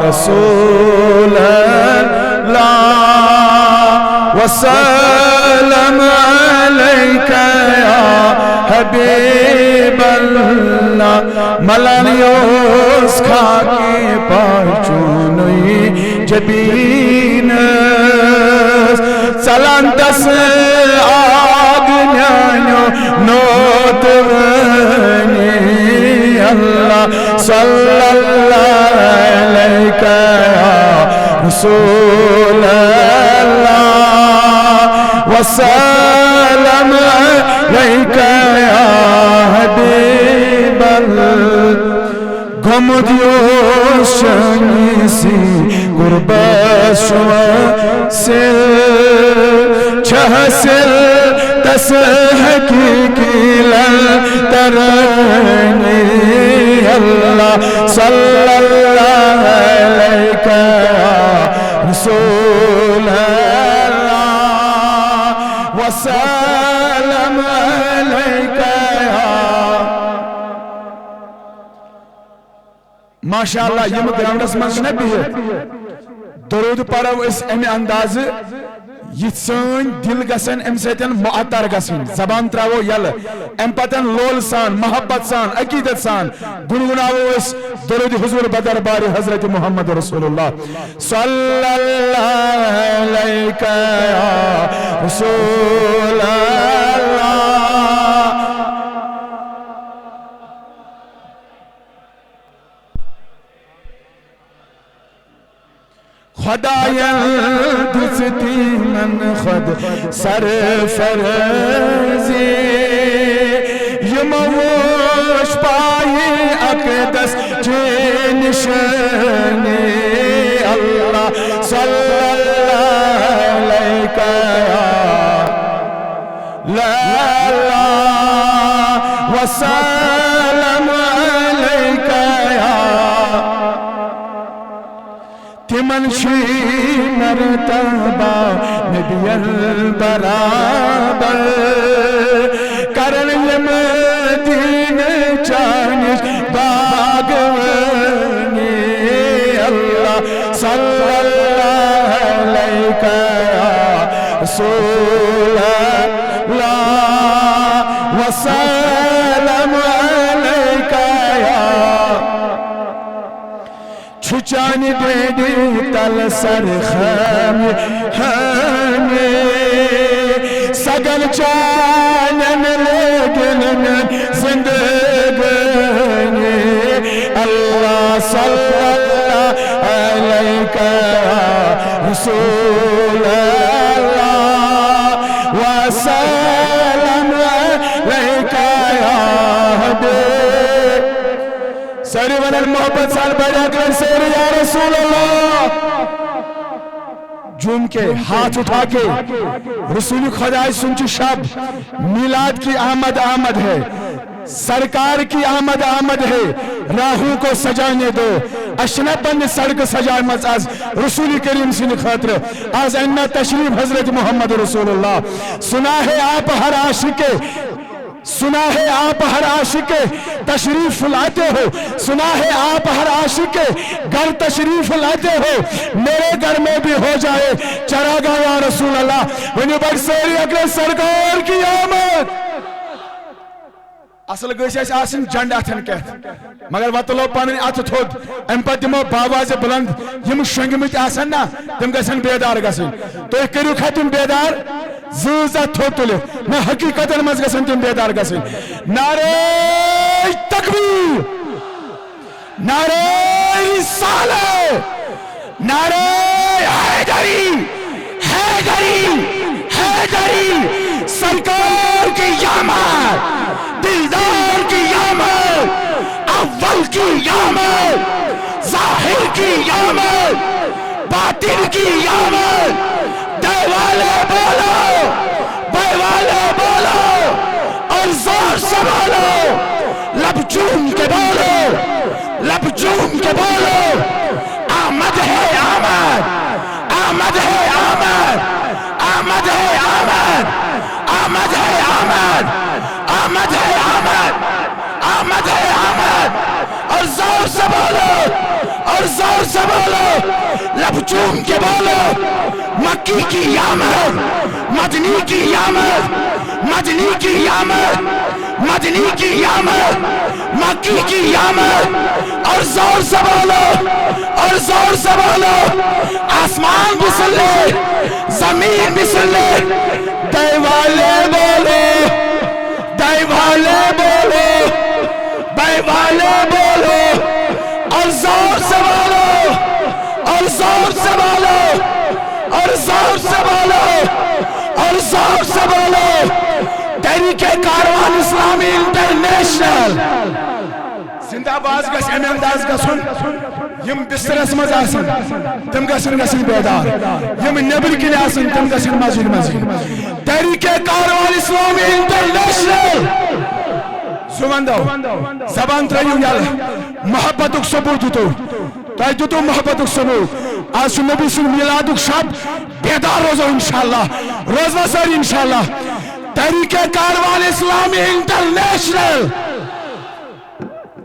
رسول اللہ وسلم علیک یا حبیب اللہ ملانیوس خاکی پہچونی جبین سلانتس آگ نیانو نوت ونی اللہ صلی اللہ علیہ یا رسول اللہ وسلم علیک یا حبیب اللہ گمدیو شنیسی قربت شما سل چھسل تس حقیقی لترنی اللہ صلی اللہ علیہ یا رسول اللہ وسلم علیہ یا ماشاءاللہ یہ گراؤنڈس من نبی درود پڑھو اس امی انداز یہ سن دل گسن ام سیتن معطر گسن زبان تراو یل ام پتن لول سان محبت سان عقیدت سان گنگناو اس درود حضور بدر بار حضرت محمد رسول اللہ صلی اللہ علیہ یا رسول اللہ خدایا دستی من خود سرفرزی یموش پائی اقدس جنشنی اللہ صلی اللہ علیہ یا وسلم علیہ یا تمن شی مرتبہ نبی البرابر کرن مدین چانش باغونی اللہ صلی اللہ علیہ یا رسول اللہ وسلم علیہ یا چھچانی بیدی تل سر خم ہمیں سگل چانن لیکن من زندگنی اللہ صلی اللہ علیہ یا رسول اللہ وسلم علیہ یا حبیب ساری ونال محبت سال بڑا کرن سیر یا رسول اللہ جم کے ہاتھ اٹھا کے رسول خدای سنچ شب میلاد کی آمد آمد ہے سرکار کی آمد آمد ہے راہوں کو سجانے دو اشنب بند سڑک سجائے مزاز رسول کریم سن خاطر آز انہ تشریف حضرت محمد رسول اللہ سنا ہے آپ ہر عاشق سنا ہے آپ ہر عاشق تشریف لاتے ہو سنا ہے آپ ہر عاشق گھر تشریف لاتے ہو میرے گھر میں بھی ہو جائے چراغا یا رسول اللہ ونی بڑھ سیری اگر سرکار کی آمد اصل گوشی ایسے آسن جنڈ اتھن کہت مگر وطلو پاننی اتھ تھود ام پا دمو باواز بلند یم شنگمت آسن نا تم گسن بیدار گسن تو ایک کریو ختم بیدار زوزہ تھود تلے میں حقیقت مز گسن تم بیدار گسن نعرہ تکبیر نعرہ رسالہ نعرہ حیدری حیدری حیدری سرکار کی یامت دلدار کی یامت اول کی یامت ظاہر کی یامت باطن کی یامت دیوالے بولو بیوالے بولو اور زور سے بولو لب چوم کے بولو لب چوم کے بولو آمد ہے آمد آمد ہے آمد آمد ہے آمد آمد ہے آمد آمد ہے آمد آمد ہے آمد اور زور سے بولو اور زور سے بولو مکی کی آمد، مدنی کی آمد، مدنی کی آمد، مدنی کی آمد، مکی کی آمد. اور زور سے بولو، اور زور سے بولو. آسمان بھی سن لے، زمین بھی سن لے. دے والے بولو، دے والے بولو، دے والے بولو. اور زور سے بولو، اور زور سے بولو، اور زور سے بولو، اور زور سے بولو. تحریک کاروان اسلامی انٹرنیشنل زندہ باز گژھِ اَمہِ انداز گژھُن یِم بسترس منٛز آسن تِم گژھن بیدار، یِم نیٚبرۍ کِنۍ آسن تِم گژھن مسجد. تحریک کاروان اسلامی انٹرنیشنل سُہ ونٛدو زبان ترٲیِو یلہٕ. محبتُک ثبوت دِتو، تۄہہِ دِتو محبتُک ثبوت. آز چھُ نبی سُنٛد میلادُک شب، بیدار روزو انشاءاللہ، روزوا سٲری انشاءاللہ. تحریک کاروان اسلامی انٹرنیشنل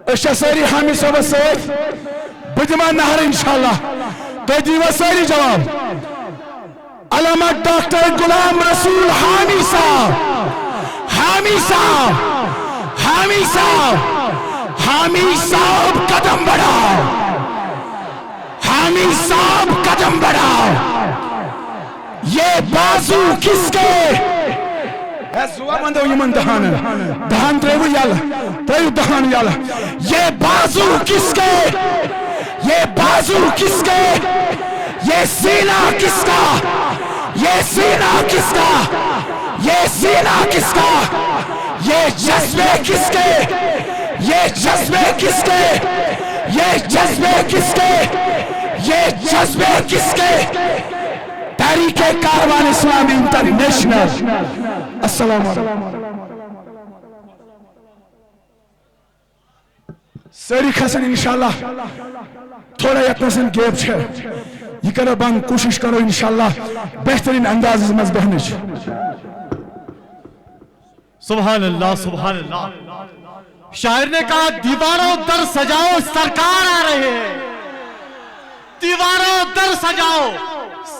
أسۍ چھا سٲری حامی صٲبس سۭتۍ؟ بہٕ دِمہٕ نہر انشاءاللہ، تُہۍ دِیٖوا سٲری جواب. علامہ ڈاکٹر غلام رسول حامی صاحب، حامی صاحب، حامی صاحب، حامی صاحب قدم بڑھاؤ، حامی صاحب قدم بڑھاؤ. یہ بازو کس کے؟ زوا وندو یمن دہانن، دہان ترٲیِو یلہٕ، ترٲیِو دہان یلہٕ. یہ بازو کس کے؟ یہ بازو کس کے؟ یہ سینہ کس کا؟ یہ سینہ کس کا؟ یہ سینہ کس کا؟ یہ جذبے کس کے؟ یہ جذبے کس کے؟ یہ جذبے کس کے؟ یہ جذبے کس کے؟ تحریک کاروان اسلامی انٹرنیشنل. السلام علیکم. ساری کھسن انشاءاللہ. تھوڑا یتنسن گیپ چھے، یہ کرو بند، کوشش کرو انشاءاللہ بہترین انداز مز بہنچ. سبحان اللہ، سبحان اللہ. شاعر نے کہا دیواروں در سجاؤ سرکار آ رہے ہیں، دیواروں در سجاؤ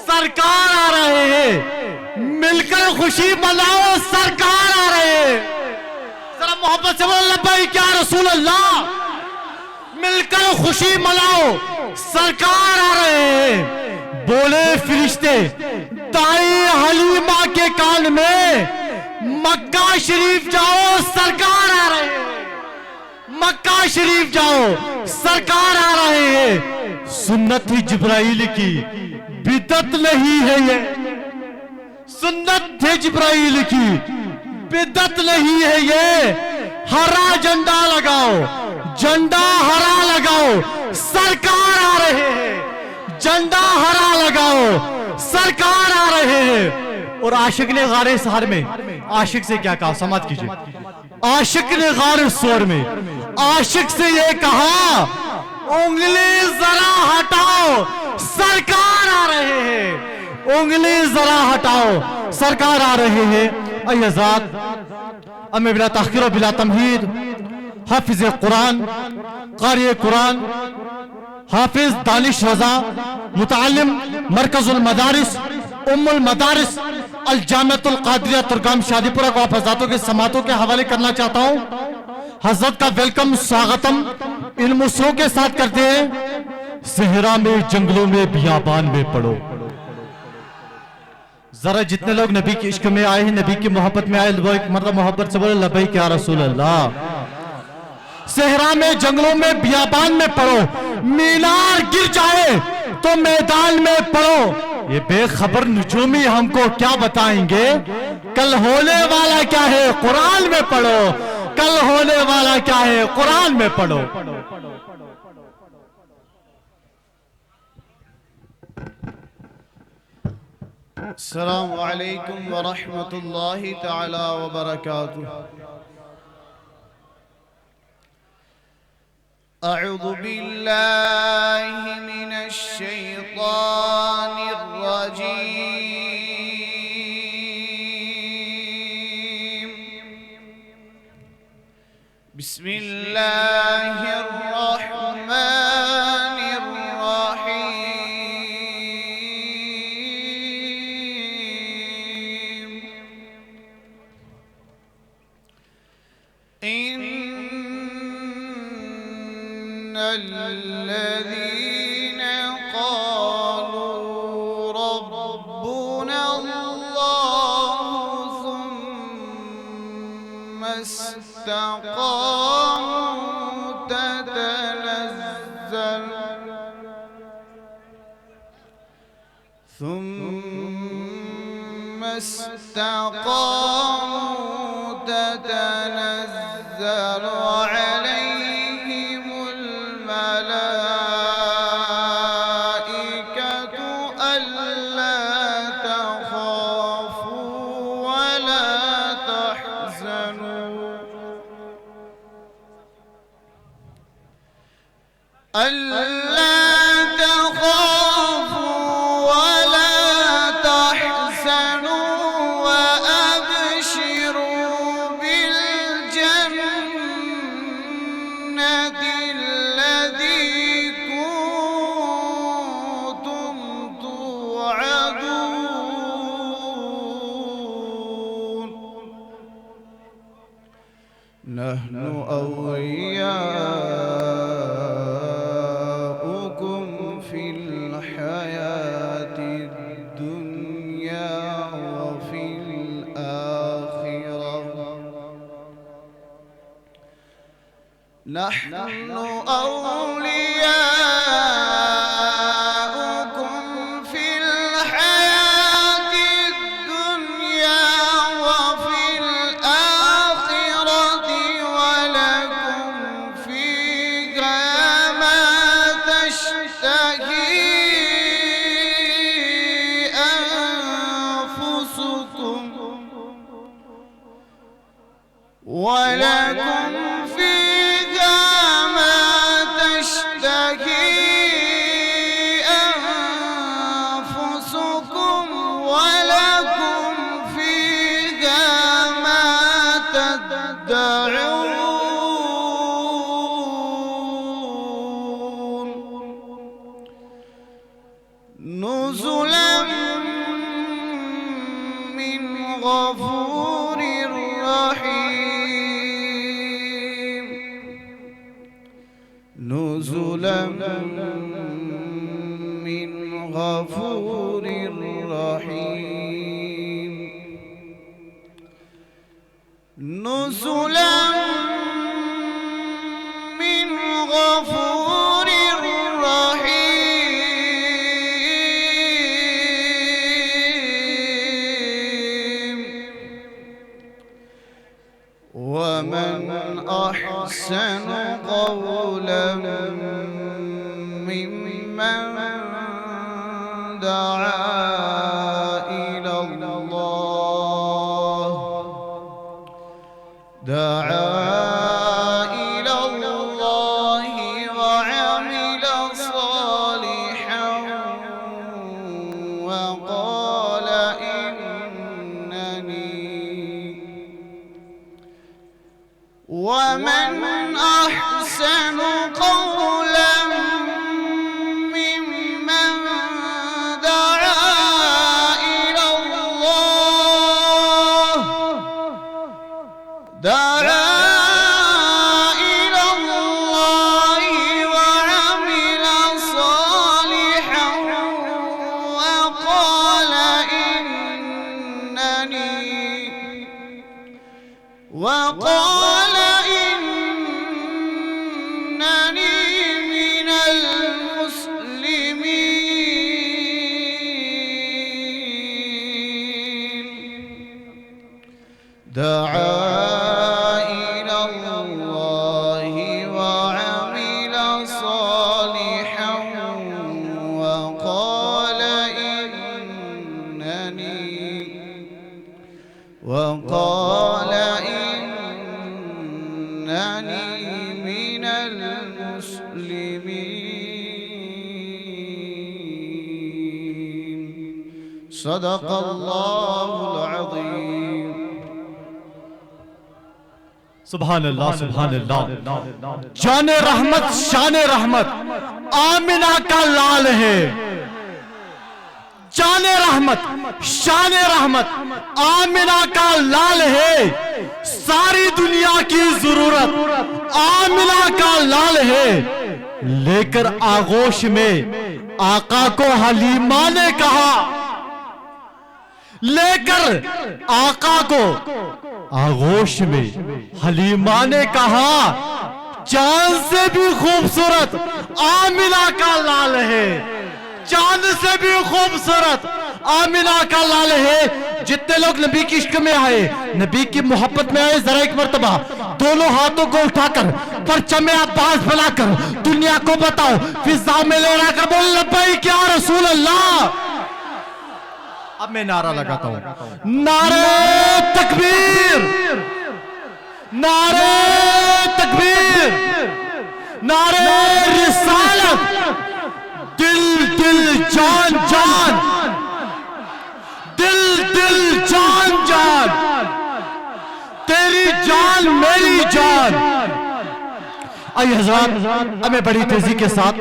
سرکار آ رہے ہیں، مل کر خوشی مناؤ سرکار آ رہے ہیں. ذرا محبت سے بولو لبیک یا رسول اللہ. مل کر خوشی مناؤ سرکار آ رہے ہیں. بولے فرشتے دائی حلیمہ کے کان میں، مکہ شریف جاؤ سرکار آ رہے ہیں، مکہ شریف جاؤ سرکار آ رہے ہیں. سنت ہی جبرائیل کی بدعت نہیں ہے یہ، سنت ہے جبرائیل کی بدعت نہیں ہے یہ. ہرا جھنڈا لگاؤ، جھنڈا ہرا لگاؤ سرکار آ رہے ہیں، جھنڈا ہرا لگاؤ سرکار آ رہے ہیں. اور عاشق نے غار سحر میں عاشق سے کیا کہا سماعت کیجئے. عاشق نے غار سور میں عاشق سے یہ کہا انگلی ذرا ہٹاؤ سرکار آ رہے ہیں، انگلی ذرا ہٹاؤ سرکار آ رہے ہیں. ای ذات امی بلا تحقیر و بلا تمہید حافظ قرآن، قاری قرآن، حافظ دانش رضا، متعلم مرکز المدارس ام المدارس الجامعۃ القادریہ ترگام شادی پورہ کو آپ حضراتوں کے سماعتوں کے حوالے کرنا چاہتا ہوں. حضرت کا ویلکم سواگتم ان مسروں کے ساتھ کرتے ہیں. صحرا میں جنگلوں میں بیابان میں پڑو. ذرا جتنے لوگ نبی کے عشق میں آئے ہیں، نبی کی محبت میں آئے، وہ ایک مرتبہ محبت سے بولے لبیک یا رسول اللہ. صحرا میں جنگلوں میں بیابان میں پڑو، مینار گر جائے تو میدان میں پڑو. یہ بے خبر نجومی ہم کو کیا بتائیں گے، کل ہونے والا کیا ہے قرآن میں پڑھو، کل ہونے والا کیا ہے قرآن میں پڑھو. السلام علیکم ورحمۃ اللہ تعالی وبرکاتہ. اعوذ باللہ من الشیطان الرجیم. بسم اللہ الرحمن الرحیم. الذين قالوا ربنا الله ثم استقاموا تتنزل عليهم الملائكة ألا تخافوا ولا تحزنوا الذي كنتم توعدون نحن أولياؤكم في الحياة الدنيا وفي الآخرة نحن أولياؤكم في الحياة الدنيا وفي الآخرة ولكم فيها ما تشتهي أنفسكم ولكم نزلا من غفور رحيم نزلا من غفور رحيم نزلا من غفور ومن أحسن قولا ممن دعا إلى الله وعمل صالحا وقال ومن أحسن قولا ممن دعا إلى الله وعمل صالحا وقال إنني من المسلمين دعا إلى الله وعمل صالحا وقال إنني من المسلمين صدق الله العظيم سبحان اللہ سبحان اللہ جان رحمت شان رحمت آمنہ کا لال ہے جان رحمت شان رحمت آمنہ کا لال ہے ساری دنیا کی ضرورت آمنہ کا لال ہے لے کر آغوش میں آقا کو حلیمہ نے کہا، لے کر آقا کو آغوش میں حلیمہ نے کہا، چاند سے بھی خوبصورت آمنہ کا لال ہے، چاند سے بھی خوبصورت آمنہ کا لال ہے۔ جتنے لوگ نبی کی عشق میں آئے، نبی کی محبت میں آئے، ذرا ایک مرتبہ دونوں ہاتھوں کو اٹھا کر پرچم عباس بنا کر دنیا کو بتاؤ، فضا میں لہرا کر بول لبیک یا رسول اللہ۔ اب میں نعرہ لگاتا ہوں، نعرہ تکبیر، نعرہ تکبیر، نعرہ رسالت، دل دل جان جان، دل دل جان جان، تیری جان میری جان۔ آئیے حضرات، ہمیں بڑی تیزی کے ساتھ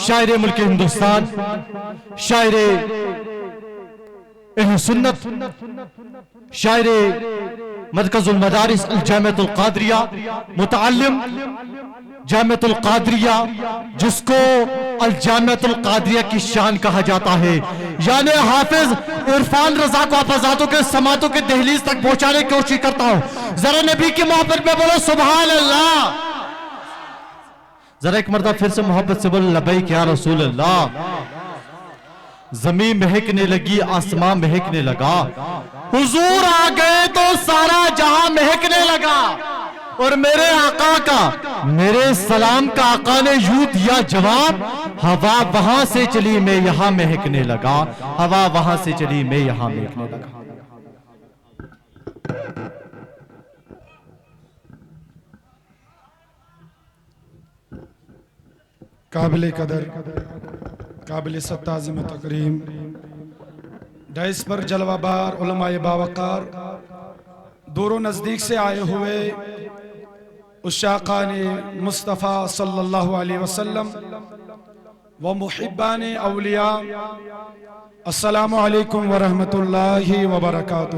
شاعر ملک ہندوستان، شاعر اہل سنت، شاعر مرکز المدارس الجامعۃ القادریہ، متعلم جامعۃ القادریہ، جس کو الجامعۃ القادریہ کی شان کہا جاتا ہے، یعنی حافظ عرفان رضا کو آپ آزادوں کے سماعتوں کے دہلیز تک پہنچانے کی کوشش کرتا ہوں۔ ذرا نبی کی محبت میں بولو سبحان اللہ، ذرا ایک مرتبہ پھر سے محبت سے بولو لبیک یا رسول اللہ۔ زمین مہکنے لگی، آسمان مہکنے لگا، حضور آ گئے تو سارا جہاں مہکنے لگا، اور میرے آقا کا، میرے سلام کا آقا نے یوں دیا جواب، ہوا وہاں سے چلی میں یہاں مہکنے لگا، ہوا وہاں سے چلی میں یہاں مہکنے لگا۔ قابل قدر، قابل ستعظیم تکریم، ڈائس پر جلوہ بار علماء باوقار، دور و نزدیک سے آئے ہوئے عشاقان مصطفیٰ صلی اللہ علیہ وسلم و محبان اولیاء، السلام علیکم ورحمت اللہ وبرکاتہ۔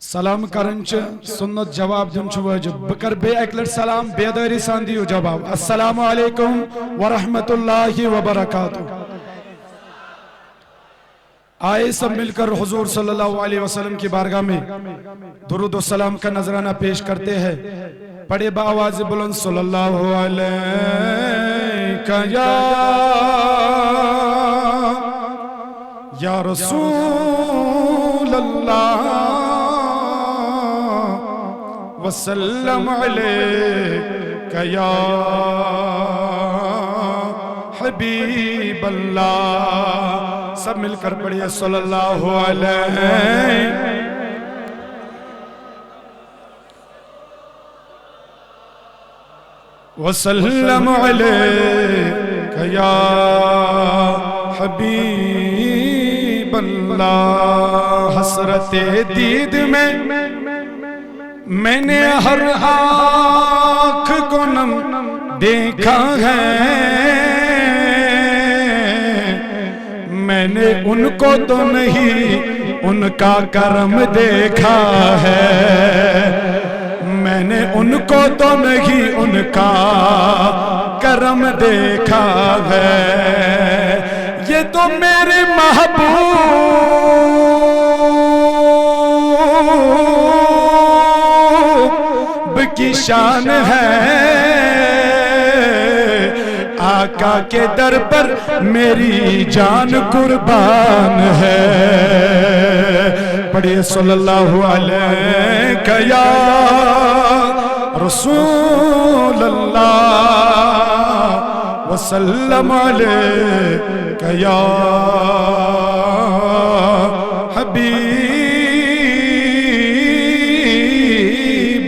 سلام کرنچ سنت جواب دن چھو واجب، بکر بے اکلر سلام بیداری سان دیو جواب، السلام علیکم ورحمت اللہ وبرکاتہ۔ آئے سب مل کر حضور صلی اللہ علیہ وسلم کی بارگاہ میں درود و سلام کا نذرانہ پیش کرتے ہیں۔ پڑھے بآواز بلند صلی اللہ علیہ یا رسول اللہ وسلم علیک یا حبیب اللہ۔ سب مل کر پڑھیے صلی اللہ علیہ وسلم علیک یا حبیب اللہ۔ حسرت دید میں نے ہر آنکھ کو نم دیکھا ہے، میں نے ان کو تو نہیں ان کا کرم دیکھا ہے، میں نے ان کو تو نہیں ان کا کرم دیکھا ہے۔ یہ تو میرے محبوب کی شان ہے، آقا کے در پر میری جان قربان ہے۔ پڑھیے صلی اللہ علیہ یا رسول اللہ وسلم علیک یا حبیب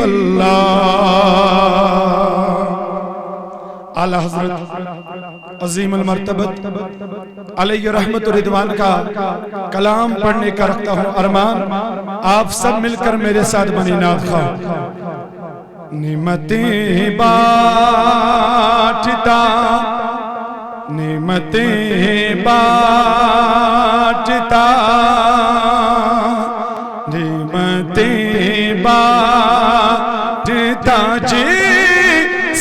اللہ۔ اعلی حضرت عظیم المرتبت علیہ رحمت و رضوان کا کلام پڑھنے کا رکھتا ہوں ارمان، آپ سب مل کر میرے ساتھ بنی نعت خواہ۔ نعمتیں بانٹتا، نعمتیں بانٹتا، نعمتیں بانٹتا جی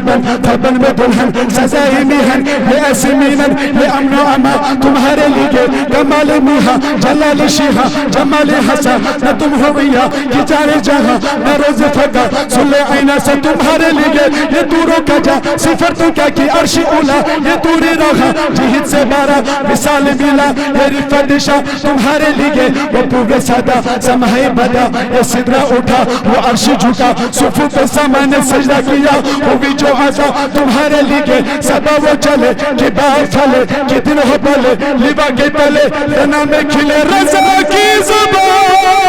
تبن تبن میں دلہن سزائے میہن یہ ایسی مینن یہ امن و اما تمہارے لیے کمال میہا جلال شیہا جمال حسن نہ تم ہویا یہ جانے جہاں نہ روز فقا سلے آئینہ سے تمہارے لیے یہ دوروں کا جا صفر تو کیا کی عرش اولا یہ دوری رہا جہد سے بارا مثال ملا یہ رفت شاہ تمہارے لیے وہ پوگے سادہ سمائی بدا یہ صدرہ اٹھا وہ عرش جھکا صفو پہ سامان سجدہ کیا وہ بھی جو آزا تمہارے لیے سبا وہ چلے کہ باہر پھلے کہ دن ہو پلے لبا کے تلے دنا میں کھلے رضا کی زبان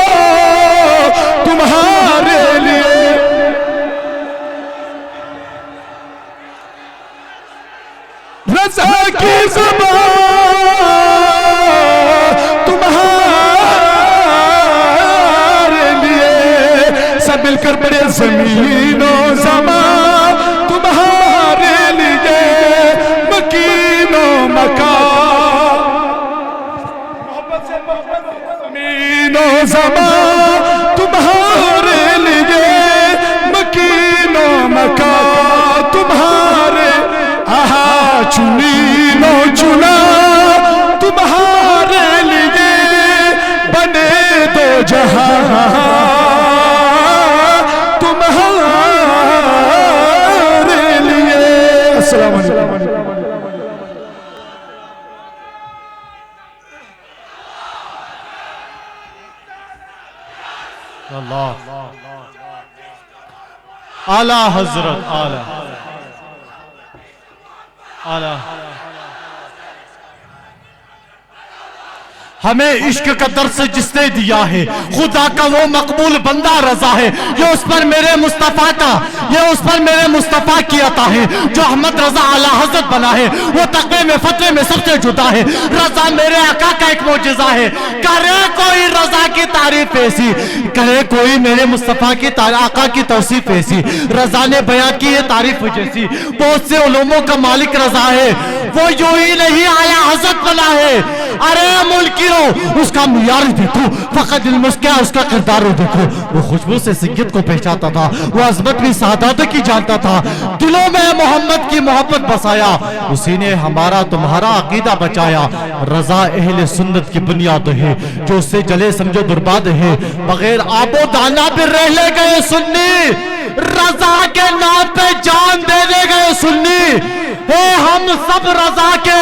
تمہارے لیے رضا کی زبان مل کر بڑے زمین و زمان تمہارے لیے مکین و مکان محبت سے زمین و زمان تمہارے لیے مکین و مکان تمہارے آہا چنین و چنا تمہارے لیے بنے دو جہاں السلام علیکم اللہ اعلیٰ حضرت اعلیٰ ہمیں عشق کا درس جس نے دیا ہے خدا کا وہ مقبول بندہ رضا ہے یہ اس پر میرے مصطفیٰ کا یہ اس پر میرے مصطفیٰ کی عطا ہے جو احمد رضا اعلیٰ حضرت بنا ہے وہ تقوی میں فتوے میں سب سے جدا ہے رضا میرے آقا کا ایک معجزہ ہے کرے کوئی رضا کی تعریف ایسی کرے کوئی میرے مصطفیٰ کی آقا کی توصیف ایسی رضا نے بیان کی یہ تعریف جیسی بہت سے علوموں کا مالک رضا ہے وہ یوں ہی نہیں اعلیٰ حضرت بنا ہے ارے ملکیوں اس کا معیار دیکھو فقط علم اس کیا اس کا کردار دیکھو وہ خوشبو سے سنگت کو پہچانتا تھا وہ عظمت بھی سعادت کی جانتا تھا دلوں میں محمد کی محبت بسایا اسی نے ہمارا تمہارا عقیدہ بچایا رضا اہل سنت کی بنیاد ہے جو اس سے جلے سمجھو برباد ہے بغیر آب و دانا پہ رہ لے گئے سنی رضا کے نام پہ جان دینے گئے سنی ہے ہم سب رضا کے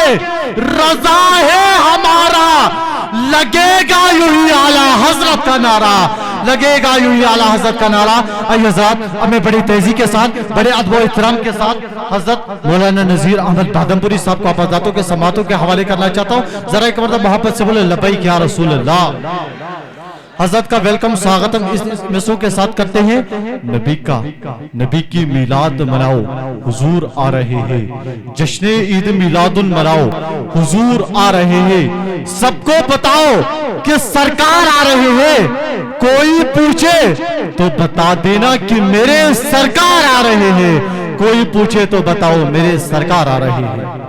رضا ہے ہمارا لگے گا یوں ہی اعلیٰ حضرت کا نعرہ لگے گا یوں ہی اعلیٰ حضرت کا نعرہ آئیے حضرات اب میں بڑی تیزی کے ساتھ بڑے ادب و احترام کے ساتھ حضرت مولانا نذیر احمد بادمپوری صاحب کو آپازاتوں کے سماعتوں کے حوالے کرنا چاہتا ہوں ذرا ایک مرتبہ محبت سے بولے لبیک یا رسول اللہ حضرت کا ویلکم سواگتم اس مسوں کے ساتھ کرتے ہیں نبی کی میلاد مناؤ حضور آ رہے ہیں جشن عید میلاد مناؤ حضور آ رہے ہیں سب کو بتاؤ کہ سرکار آ رہے ہیں کوئی پوچھے تو بتا دینا کہ میرے سرکار آ رہے ہیں کوئی پوچھے تو بتاؤ میرے سرکار آ رہے ہیں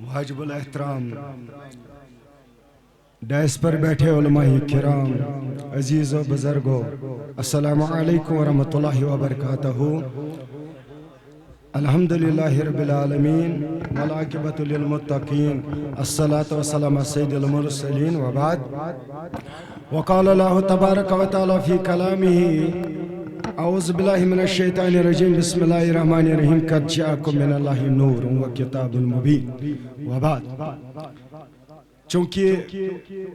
واجب الاحترام ڈیس پر بیٹھے علماء کرام عزیز و بزرگو السلام علیکم ورحمۃ اللہ وبرکاتہ الحمدللہ رب العالمین والعاقبۃ للمتقین الصلاۃ والسلام سید المرسلین وبعد وقال اللہ تبارک و تعالی فی کلامہ اعوذ باللہ من الشیطان الرجیم بسم اللہ الرحمن الرحیم قد جاءکم من اللہ نور و کتاب مبین وبعد چونکہ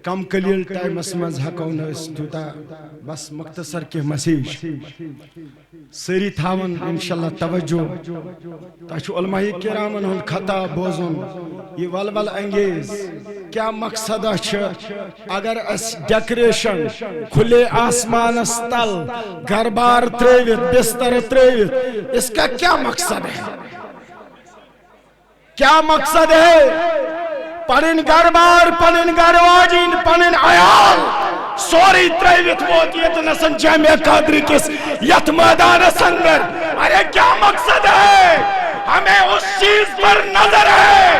کم قلیل ٹائم اسمز ہکو نوستوتا بس مختصر کے مسیج سری تھاون انشاءاللہ توجہ تاچو علماء کرامن ہن خطا بوزن یہ ولول انگیز کیا مقصد اگر اس ڈیکریشن کھلے آسمان استل گھر بار تریویت بستر تریویت اس کا کیا مقصد ہے کیا مقصد ہے پنن گھر بار پنن گھر واجین پنن عیال سوری تریویت ووتیت نسن جامعہ قادری کس یت میدان سندر ارے کیا مقصد ہے ہمیں اس چیز پر نظر ہے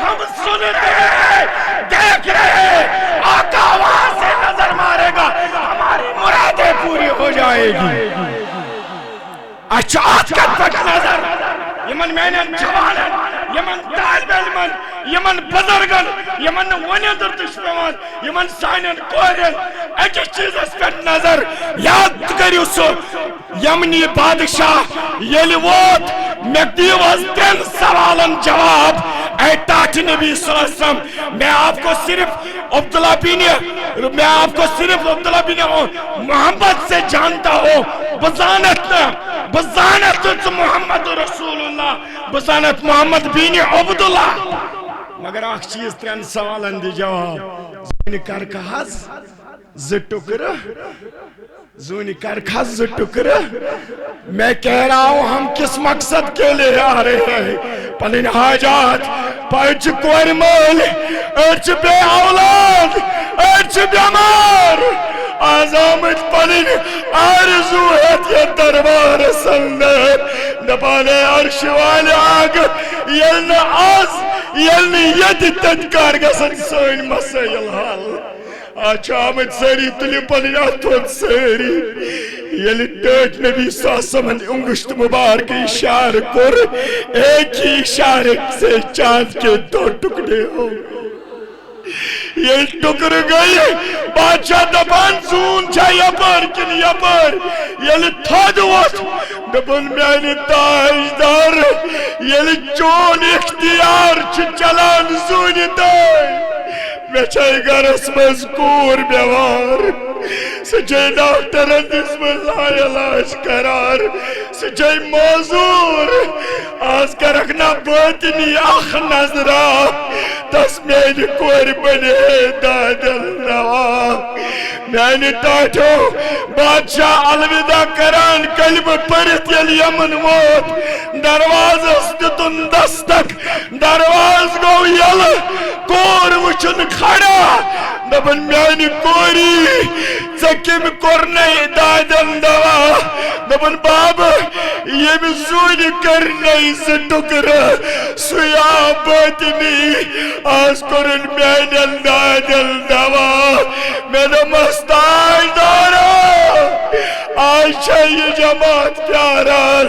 ہم سن رہے ہیں دیکھ رہے ہیں آقا وہاں سے نظر مارے گا ہماری مرادیں پوری ہو آئے گی اچھا آت کت پٹ نظر یمن مینن جوانن یمن طالب علمن یمن بزرگن یمن ونیدر تشپیوان یمن سائنن کورن اکس چیزس پٹ نظر یاد کریو سو یمنی بادشاہ یل ووت میں دیوز 3 سوالن جواب اے تاج نبی صلی اللہ علیہ وسلم میں آپ کو صرف عبداللہ بن محمد سے جانتا ہوں بزانت محمد رسول اللہ بزانت محمد بن عبداللہ مگر اخ چیز 3 سوالن دی جواب زونی کرکھاز زونی کرکھاز 2 ٹکرے میں کہہ رہا ہوں ہم کس مقصد کے لئے آ رہے ہیں پنن حاجات پائچ کوئی مول ارچ بے اولاد ارچ بیمار آزامت پنن آرزو ہے یہ دربار سندر دبانے عرش والے آگ یلن آز یلن ید تدکار گسن سوین مسائل حال آج آمد سری تلی پنن اتود سری یلی ٹیٹ نبی صلی اللہ علیہ وسلم انگشت مبارک اشار کر ایک ہی اشارے سے چاند کے 2 ٹکڑے ہو یہ ٹکر گئی بادشاہ دبان زون چا یپر کن یپر یلی تھاد وقت دبن میانی تاجدار یلی چون اختیار چلان زونی دائی میں چاہی گرس مذکور بیوار سچائی ڈاکٹر جسم اللہ علاج قرار سچائی موزور آز کا رکھنا باطنی آخ نظرہ تس میری کوئی بنے دادل نوا میں ٹاٹو بادشاہ الوداع کران کلمہ پرت یل یمن ووت دروازہ استتن دستک دروازہ گو یل کور وچن کھڑا دبن میانی کوری چکم کرنے دادل دوا دبن بابا یہ بھی زونی کرنے سے ٹکر سویا باطنی آس کرن میانی دادل دوا میرا مستاج دارا آج یہ جماعت پیاران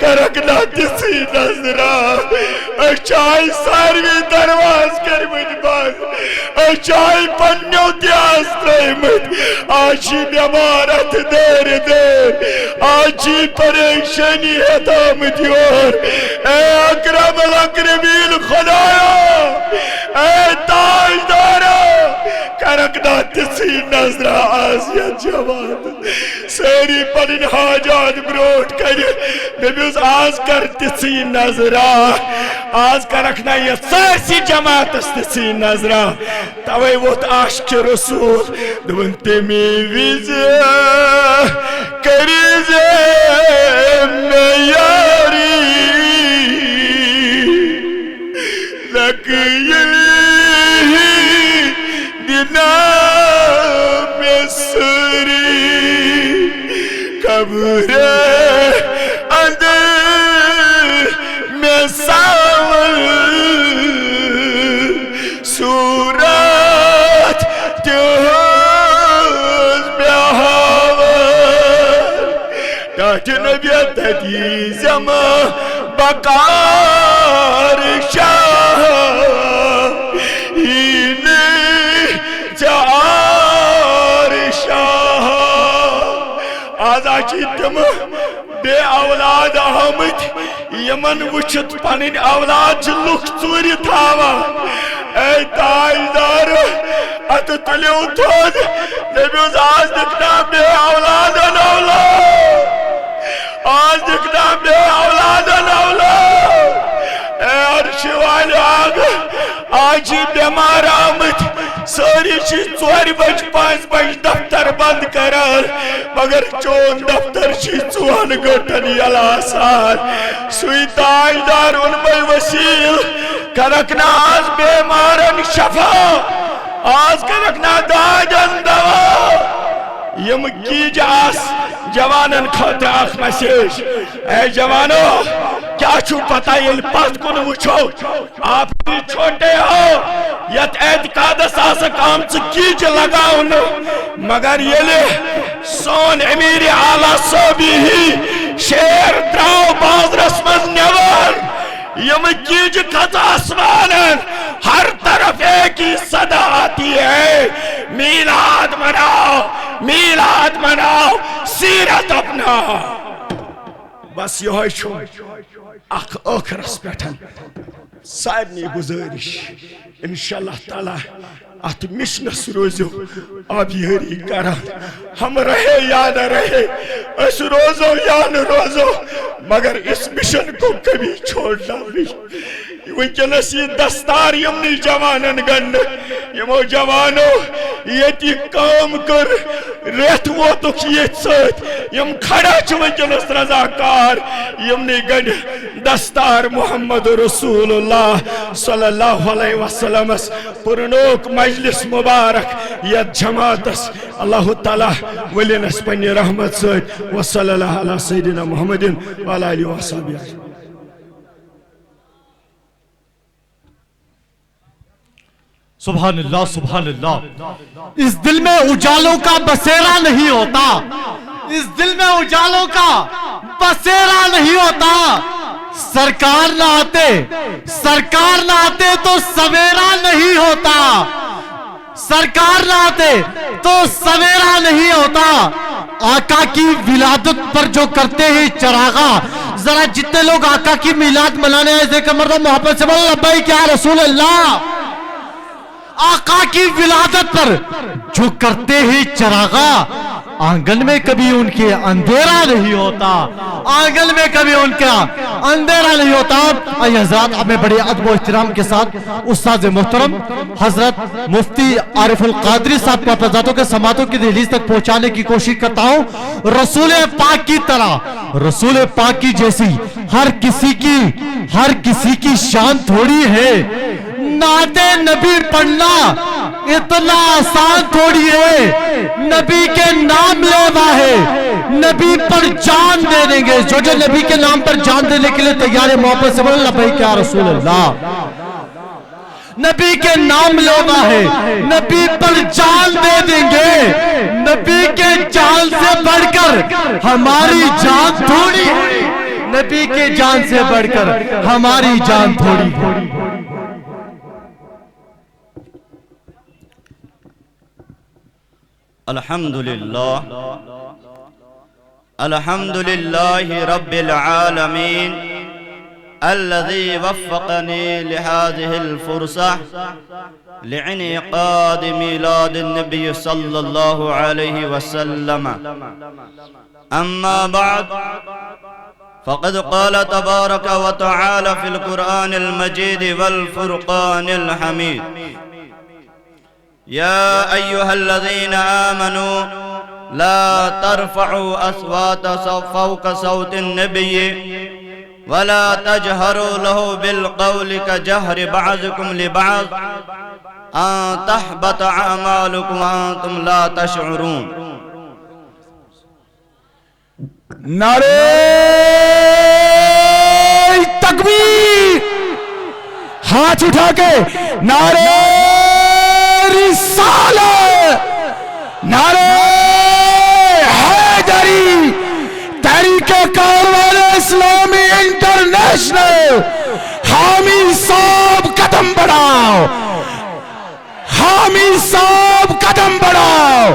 کرکنا کسی نظرہ اچھائی ساروی درواز کر مجبان اچھائی پنیو دیاز تریمت آجی بیمارت دیر دیر آجی پریشنی حتام دیور اے اکرم الاکرمین خدایا اے تاج دارا کرکنا تسی نظرہ آزیت جواد سیری پنن حاجات بروٹ کری نبیوز آز کر تسی نظرہ آز کر رکھنا یہ سارسی جماعت اس تسی نظرہ تاوی وہ عاشق رسول دون تیمی ویزے کریزے میں یاری لک یلی دینا میں سری قبر اندر میں ساول صورت تیوز بیاور تاج نبیت حدیثم بقار شاہ تم بے اولاد آمد یمن وچت پنن اولاد لک چوری تھاوا اے تاجدار ات تلیو تھود نبیوز آج دکھنا بے اولاد اولاد آج دکھنا بے اولاد اولاد اے عرش والے آگ آج بیمار آمد ساری چیز 4 بج 5 بج دفتر بند کرار مگر چون دفتر چیز 4 گھٹن یلا سار سوی تاجدار ان بے وسیل کرکنا آز بیمارن شفا آز کرکنا داجن دوا یم کی جاس جوانن کھوتے آخ مسیج اے جوانو کیا چھو پتہ یہ پاس کو نوچو آپ بھی چھوٹے ہو یت اعتقاد ساسا کام سے کیج لگاؤن مگر یہ لے سون امیر اعلی صوبی ہی شیر دراو بازرس مز نیوان یم گیج کھت آسمان ہر طرف ایک ہی صدا آتی ہے میلاد مناؤ سیرت اپنا بس یہ چھو اخ آخرس پیٹھن سارنی گزارش انشاءاللہ تعالی ات مشنس روزو آبیاری کران ہم رہے یا نہ رہے اس روزو یا نہ روزو مگر اس مشن کو کبھی چھوڑنا نہیں ونکنس یہ دستار یمنی جوانن گن یمو جوانو یتی کام کر ریت ووتک یت ست یم کھڑا چھ ونکنس رضاکار یمنی گن دستار محمد رسول اللہ صلی اللہ علیہ وسلم پرنوک مجلس مبارک یت جماعتس اللہ تعالی ولینس پنی رحمت ست وصلی اللہ علی سیدنا محمد وعلی آلہ وصحبہ سبحان اللہ سبحان اللہ. اس دل میں اجالوں کا بسیرا نہیں ہوتا, اس دل میں اجالوں کا بسیرا نہیں ہوتا. سرکار نہ آتے تو سویرا نہیں ہوتا, سرکار نہ آتے تو سویرا نہیں ہوتا. آقا کی ولادت پر جو کرتے ہیں چراغا, ذرا جتنے لوگ آقا کی میلاد منانے آئے ذکر مردہ محبت سے بولو لبیک یا رسول اللہ. آقا کی ولادت پر جو کرتے ہیں چراغا, آنگن میں کبھی ان کے اندھیرا نہیں ہوتا, آنگن میں کبھی ان کا اندھیرا نہیں ہوتا. آئی حضرات, اب میں بڑے ادب و احترام کے ساتھ استاد محترم حضرت مفتی عارف القادری صاحب کو اپنے ذاتوں کے سماعتوں کی دہلیز تک پہنچانے کی کوشش کرتا ہوں. رسول پاک کی طرح, رسول پاک کی جیسی ہر کسی کی شان تھوڑی ہے. نعت نبی پڑھنا اتنا آسان تھوڑی ہے. نبی کے نام لیوا ہے, نبی پر جان دے دیں گے. جو نبی کے نام پر جان دینے کے لیے تیار ہے, محبت سے بولو لبیک یا رسول اللہ. نبی کے نام لیوا ہے, نبی پر جان دے دیں گے. نبی کے جان سے بڑھ کر ہماری جان تھوڑی ہے, نبی کے جان سے بڑھ کر ہماری جان تھوڑی ہے. الحمد لله رب العالمين الذي وفقني لهذه الفرصة لانعقاد ميلاد النبي صلى الله عليه وسلم. أما بعد فقد قال تبارك وتعالى في القرآن المجيد والفرقان الحميد: يا أيها الذين آمنوا لا ترفعوا أصوات فوق صوت النبي ولا تجهروا له بالقول كجهر بعضكم لبعض أن تحبط أعمالكم وأنتم لا تشعرون. نعرہ تکبیر, ہاتھ اٹھا کے نعرہ رسالت, نعرہ حیدری, تحریک کاروان اسلامی انٹرنیشنل. حامی صاحب قدم بڑھاؤ, حامی صاحب قدم بڑھاؤ.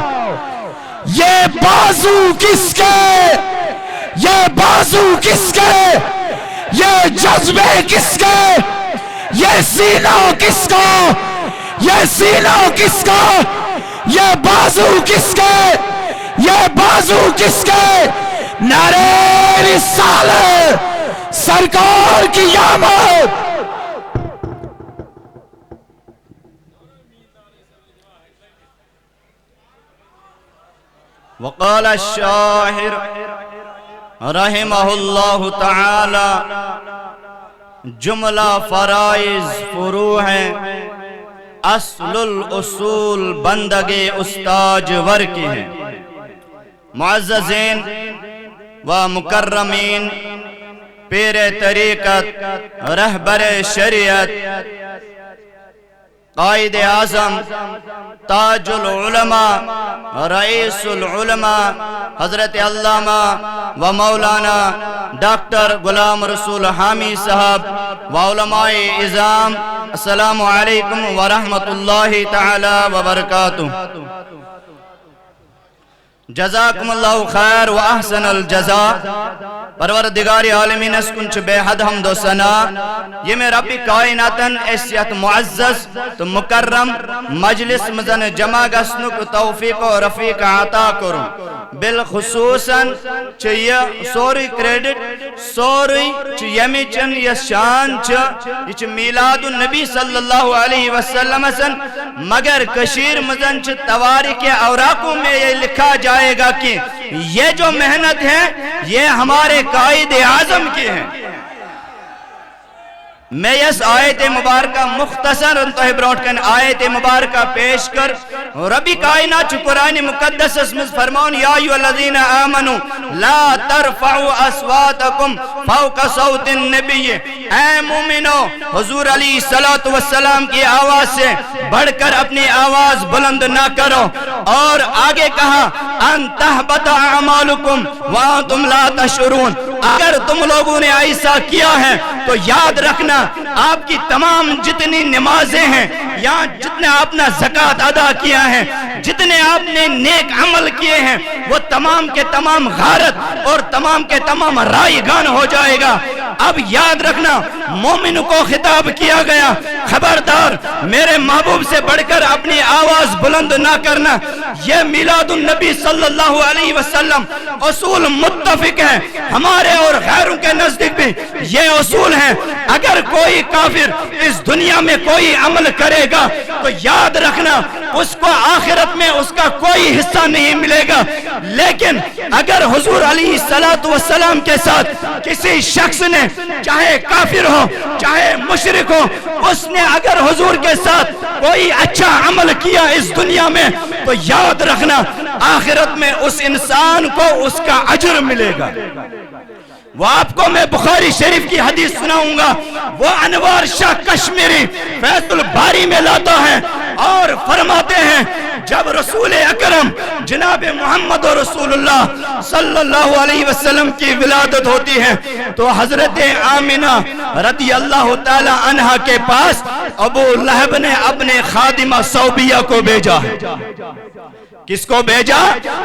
یہ بازو کس کے, یہ بازو کس کے, یہ جذبے کس کے, یہ سینہ کس کا, یہ سینہ کس کا, یہ بازو کس کے, یہ بازو کس کے. نعرہ رسالت, سرکار کی آمد. وقال الشاعر رحمہ اللہ تعالی: جملہ فرائض فروع ہیں, اصل الاصول بندگے استاج ور کی ہیں. معززین و مکرمین, پیر طریقت, رہبر شریعت, قائد اعظم تاج العلماء رئیس العلماء حضرت علامہ و مولانا ڈاکٹر غلام رسول حامی صاحب و علماء اعظام، السلام علیکم ورحمۃ اللہ تعالی وبرکاتہ۔ جزاکم اللہ خیر و احسن الجزا۔ پروردگار عالمین اس کنچ بے حد حمد و ثنا، یہ میں رب کائناتن ایسیت معزز تو مکرم مجلس مزن جمع گسنک توفیق و رفیق عطا کروں۔ بالخصوصاً چیئے سوری کریڈٹ سوری چیمی چن یہ شان چھ میلاد النبی صلی اللہ علیہ وسلم سن، مگر کشیر مزن چھ تواریخ اوراقوں میں یہ لکھا جائے گا کہ یہ جو محنت ہے یہ ہمارے قائد اعظم کی ہے۔ میں اس آیت مبارکہ مختصر انتہی بروٹکن آیت مبارکہ پیش کر ربی کائنات قرآن مقدس اسمز فرمون یا ایوہ الذین آمنوا لا ترفعوا اسواتکم فوق صوت النبی، اے مومنو حضور علیہ السلام کی آواز سے بڑھ کر اپنی آواز بلند نہ کرو، اور آگے کہا ان تحبط اعمالکم وانتم لا تشعرون، اگر تم لوگوں نے ایسا کیا ہے تو یاد رکھنا آپ کی تمام جتنی نمازیں ہیں یا جتنے آپ نے زکوٰۃ ادا کیا ہے، جتنے آپ نے نیک عمل کیے ہیں، وہ تمام کے تمام غارت اور تمام کے تمام رائگان ہو جائے گا۔ اب یاد رکھنا مومن کو خطاب کیا گیا، خبردار میرے محبوب سے بڑھ کر اپنی آواز بلند نہ کرنا۔ یہ میلاد النبی صلی اللہ علیہ وسلم اصول متفق ہے، ہمارے اور غیروں کے نزدیک بھی یہ اصول ہیں۔ اگر کوئی کافر اس دنیا میں کوئی عمل کرے گا تو یاد رکھنا اس کو آخرت میں اس کا کوئی حصہ نہیں ملے گا، لیکن اگر حضور علیہ السلام کے ساتھ کسی شخص نے چاہے کافر ہو چاہے مشرک ہو، اس نے اگر حضور کے ساتھ کوئی اچھا عمل کیا اس دنیا میں تو یاد رکھنا آخرت میں اس انسان کو اس کا اجر ملے گا۔ وہ آپ کو میں بخاری شریف کی حدیث سناؤں گا، وہ انوار شاہ کشمیری فیض الباری میں لاتا ہے اور فرماتے ہیں جب رسول اکرم جناب محمد رسول اللہ صلی اللہ علیہ وسلم کی ولادت ہوتی ہے تو حضرت آمنہ رضی اللہ تعالی عنہ کے پاس ابو لہب نے اپنے خادمہ صوبیہ کو بھیجا۔ کس کو بھیجا؟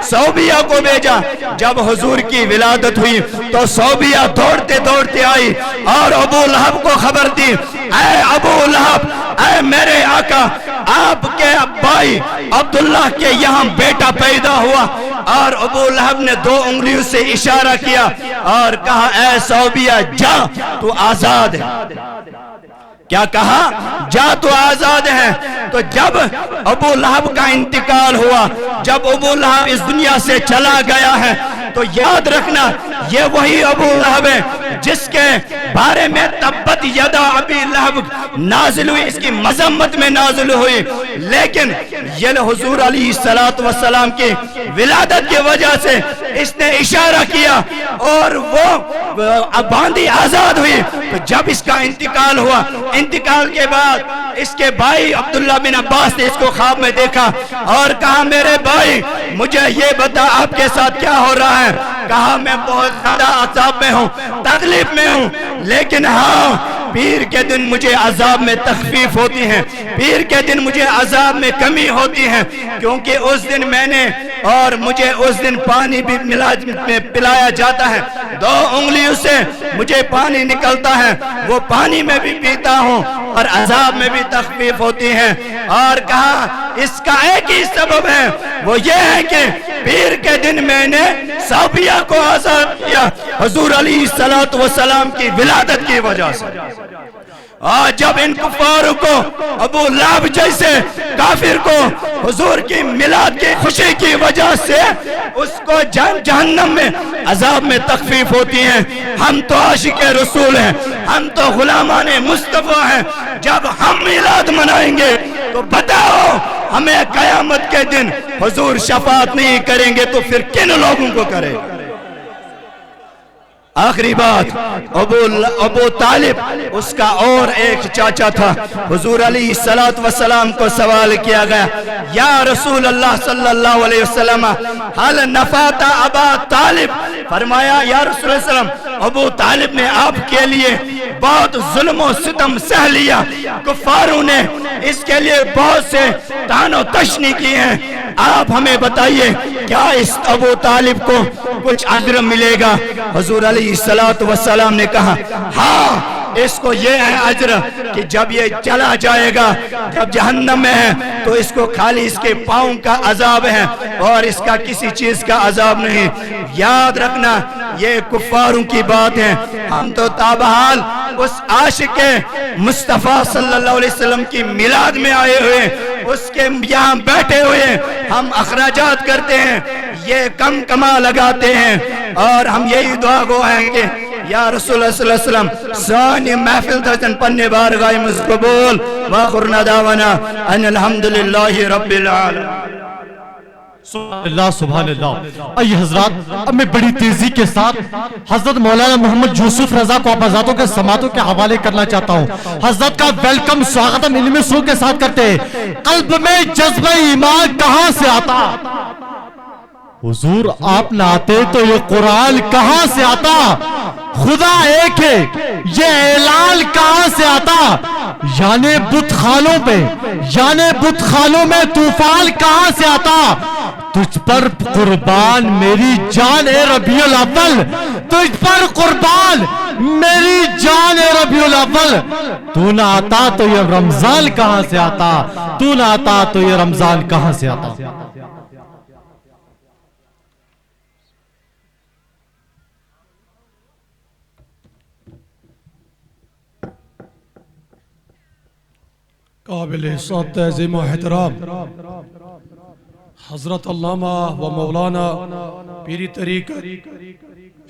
صوبیہ کو بھیجا۔ جب حضور کی ولادت ہوئی تو صوبیہ دوڑتے دوڑتے آئی اور ابو لہب کو خبر دی، اے ابو لہب، اے میرے آقا، آپ کے بھائی عبداللہ کے یہاں بیٹا پیدا ہوا۔ اور ابو لہب نے 2 انگلیوں سے اشارہ کیا اور کہا اے صوبیہ جا تو آزاد ہے۔ کیا کہا؟ جا تو آزاد ہے۔ تو جب ابو لہب کا انتقال ہوا، جب ابو لہب اس دنیا سے چلا گیا ہے تو یاد رکھنا یہ وہی ابو لہب ہے جس کے بارے میں تبت یدا ابی لہب نازل ہوئی، اس کی مذمت میں نازل ہوئی، لیکن یہ حضور علیہ السلام کی ولادت کی وجہ سے اس نے اشارہ کیا اور وہ باندھی آزاد ہوئی۔ تو جب اس کا انتقال ہوا، انتقال کے بعد اس کے بھائی عبداللہ بن عباس نے اس کو خواب میں دیکھا اور کہا میرے بھائی مجھے یہ بتا آپ کے ساتھ کیا ہو رہا ہے؟ کہا میں بہت زیادہ عذاب میں ہوں، تکلیف میں ہوں، لیکن ہاں پیر کے دن مجھے عذاب میں تخفیف ہوتی ہے، پیر کے دن مجھے عذاب میں کمی ہوتی ہے، کیونکہ اس دن میں نے اور مجھے اس دن پانی بھی پلایا جاتا ہے، 2 انگلیوں سے مجھے پانی نکلتا ہے، وہ پانی میں بھی پیتا ہوں اور عذاب میں بھی تخفیف ہوتی ہے۔ اور کہا اس کا ایک ہی سبب ہے، وہ یہ ہے کہ پیر کے دن میں نے صوبیہ کو آزاد کیا حضور علیہ السلام کی ولادت کی وجہ سے۔ آج جب ان کفار کو ابو لہب جیسے کافر کو حضور کی میلاد کی خوشی کی وجہ سے اس کو جہنم میں عذاب میں تخفیف ہوتی ہے، ہم تو عاشق رسول ہیں، ہم تو غلامان مصطفیٰ ہیں، جب ہم میلاد منائیں گے تو بتاؤ ہمیں قیامت کے دن حضور شفاعت نہیں کریں گے تو پھر کن لوگوں کو کرے گا؟ آخری بات، ابو طالب اس کا اور ایک چاچا تھا. حضور علیہ السلام کو سوال کیا گیا، یا رسول اللہ صلی اللہ علیہ وسلم حل نفات ابا طالب؟ فرمایا یا رسول اللہ صلی اللہ علیہ وسلم، ابو طالب نے آپ کے لیے بہت ظلم و ستم سہ لیا، کفاروں نے اس کے لیے بہت سے طعن و تشنی کی ہیں. آپ ہمیں بتائیے کیا اس ابو طالب کو کچھ اجر ملے گا؟ حضور علیہ السلام نے کہا ہاں، اس کو یہ ہے اجر کہ جب یہ چلا جائے گا، جب جہنم میں ہے تو اس کو خالی اس کے پاؤں کا عذاب ہے اور اس کا کسی چیز کا عذاب نہیں. یاد رکھنا یہ کفاروں کی بات ہے. ہم تو تابحال اس عاشق مصطفیٰ صلی اللہ علیہ وسلم کی میلاد میں آئے ہوئے، اس کے یہاں بیٹھے ہوئے ہم اخراجات کرتے ہیں، یہ کم کما لگاتے ہیں، اور ہم یہی دعا گو ہیں کہ یا رسول اللہ صلی اللہ علیہ وسلم سانی محفل تھا پننے بارگاہ مزقبول وآخرنا دعوانا ان الحمدللہ رب العالمين. سبحان اللہ. آئیے حضرات، اب میں بڑی تیزی کے ساتھ حضرت مولانا محمد یوسف رضا کو اپازاتوں کے سماعتوں کے حوالے کرنا چاہتا ہوں. حضرت کا ویلکم سواگتم علمی سو کے ساتھ کرتے ہیں. قلب میں جذبہ ایمان کہاں سے آتا؟ حضور آپ نہ آتے تو یہ قرآن کہاں سے آتا؟ خدا ایک ہے، یہ اعلان کہاں سے آتا؟ یعنی بت خانوں پہ، یعنی بت خانوں میں طوفان کہاں سے آتا؟ تجھ پر قربان میری جان اے ربیع الاول، تجھ پر قربان میری جان اے ربیع الاول. تو نہ آتا تو یہ رمضان کہاں سے آتا؟ تو نہ آتا تو یہ رمضان کہاں سے آتا؟ قابل تعظیم و احترام حضرت علامہ و مولانا پیری طریقت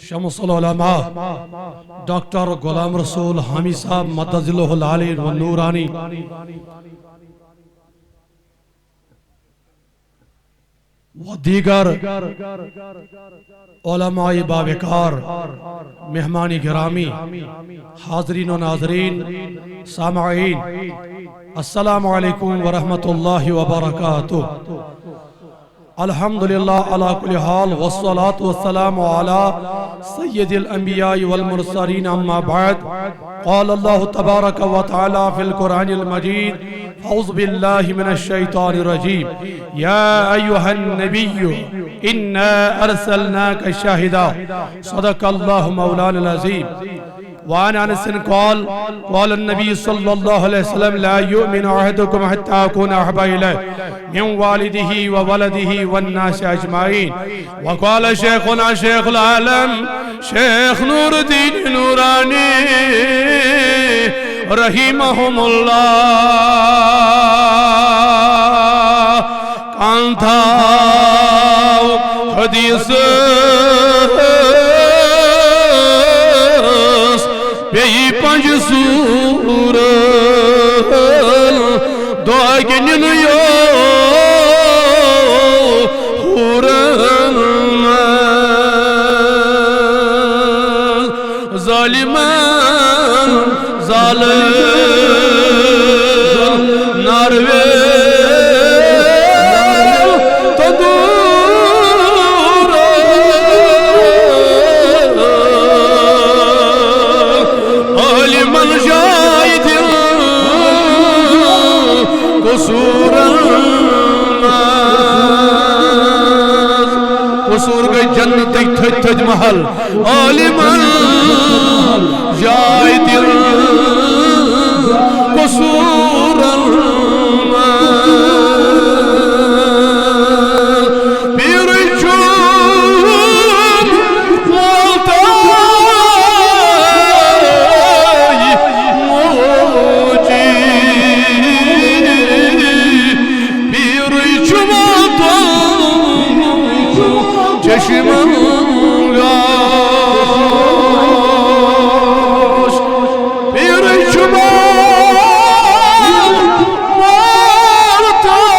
شمس العلماء ڈاکٹر غلام رسول حامی صاحب مدد اللہ العالی و نورانی، و دیگر علماء باوقار، مہمانی گرامی، حاضرین و ناظرین، سامعین، السلام علیکم ورحمت اللہ وبرکاتہ. الحمدللہ علی کل حال والصلاة والسلام علی سید الانبیاء والمرسلین، اما بعد. قال اللہ تبارک و تعالی فی القرآن المجید، اعوذ باللہ من الشیطان الرجیم، یا ایہا النبی انا ارسلناک شاہدا. صدق اللہ مولانا العظیم. وعن انس قال قال النبي صلى الله عليه وسلم لا يؤمن احدكم حتى اكون احب اليه من والده وولده والناس اجمعين. وقال شيخنا شيخ العالم شيخ نور الدين نوراني رحمهم الله كان تھا حدیث بیئی پنج سور دعا گنن یو حورن ظالمان ظالم ناروے قصور گئی جنت تھج تھج محل عالمان جائے دل قصور پیر چون مالتائی موجی پیر چون چشم گاش پیر چما مالتائی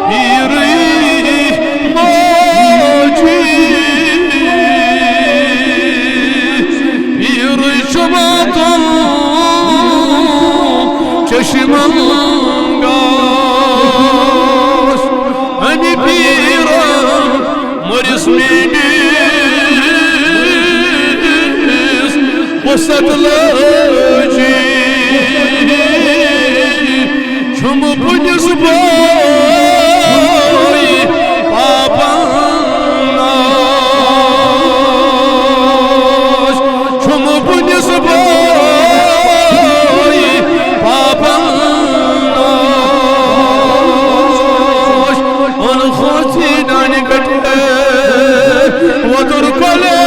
پیری موجی katlaci Çum punyas boy papanas Çum punyas boy papanas On khotinan gatte Vadur kole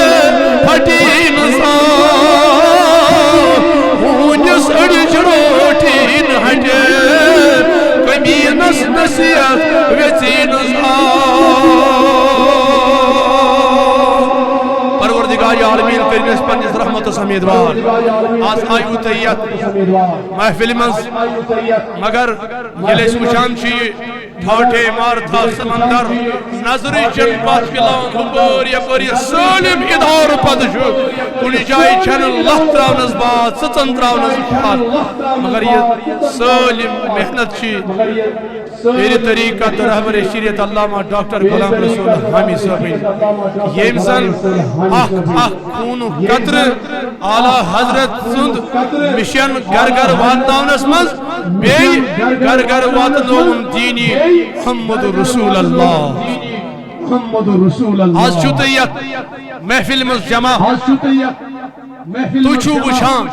phatin sa Punyas adjrotin hate Kaminas nasiyat vetin sa Parvardigari alamin karines pannis rahmat samedwar Az ayu tayyat mahfil mans magar yeles wuchan chi Thate martha samandar nazri janpat filan hubur yapar salim idhar padşu kuni jay chan Allah travnas baat satan travnas baat magar ye salim mehnat chi Eri tariqat rahbar şiriyet Allama Dr. Ghulam Rasul Hami Sabin Yemzan kunu katr Ala Hazret Sund Mission Gargar Vatnavnas maz Bey Gargar Vatnavun dini Muhammadur Resulallah Az çutayyak Mehfilimiz cema Tuçu buşan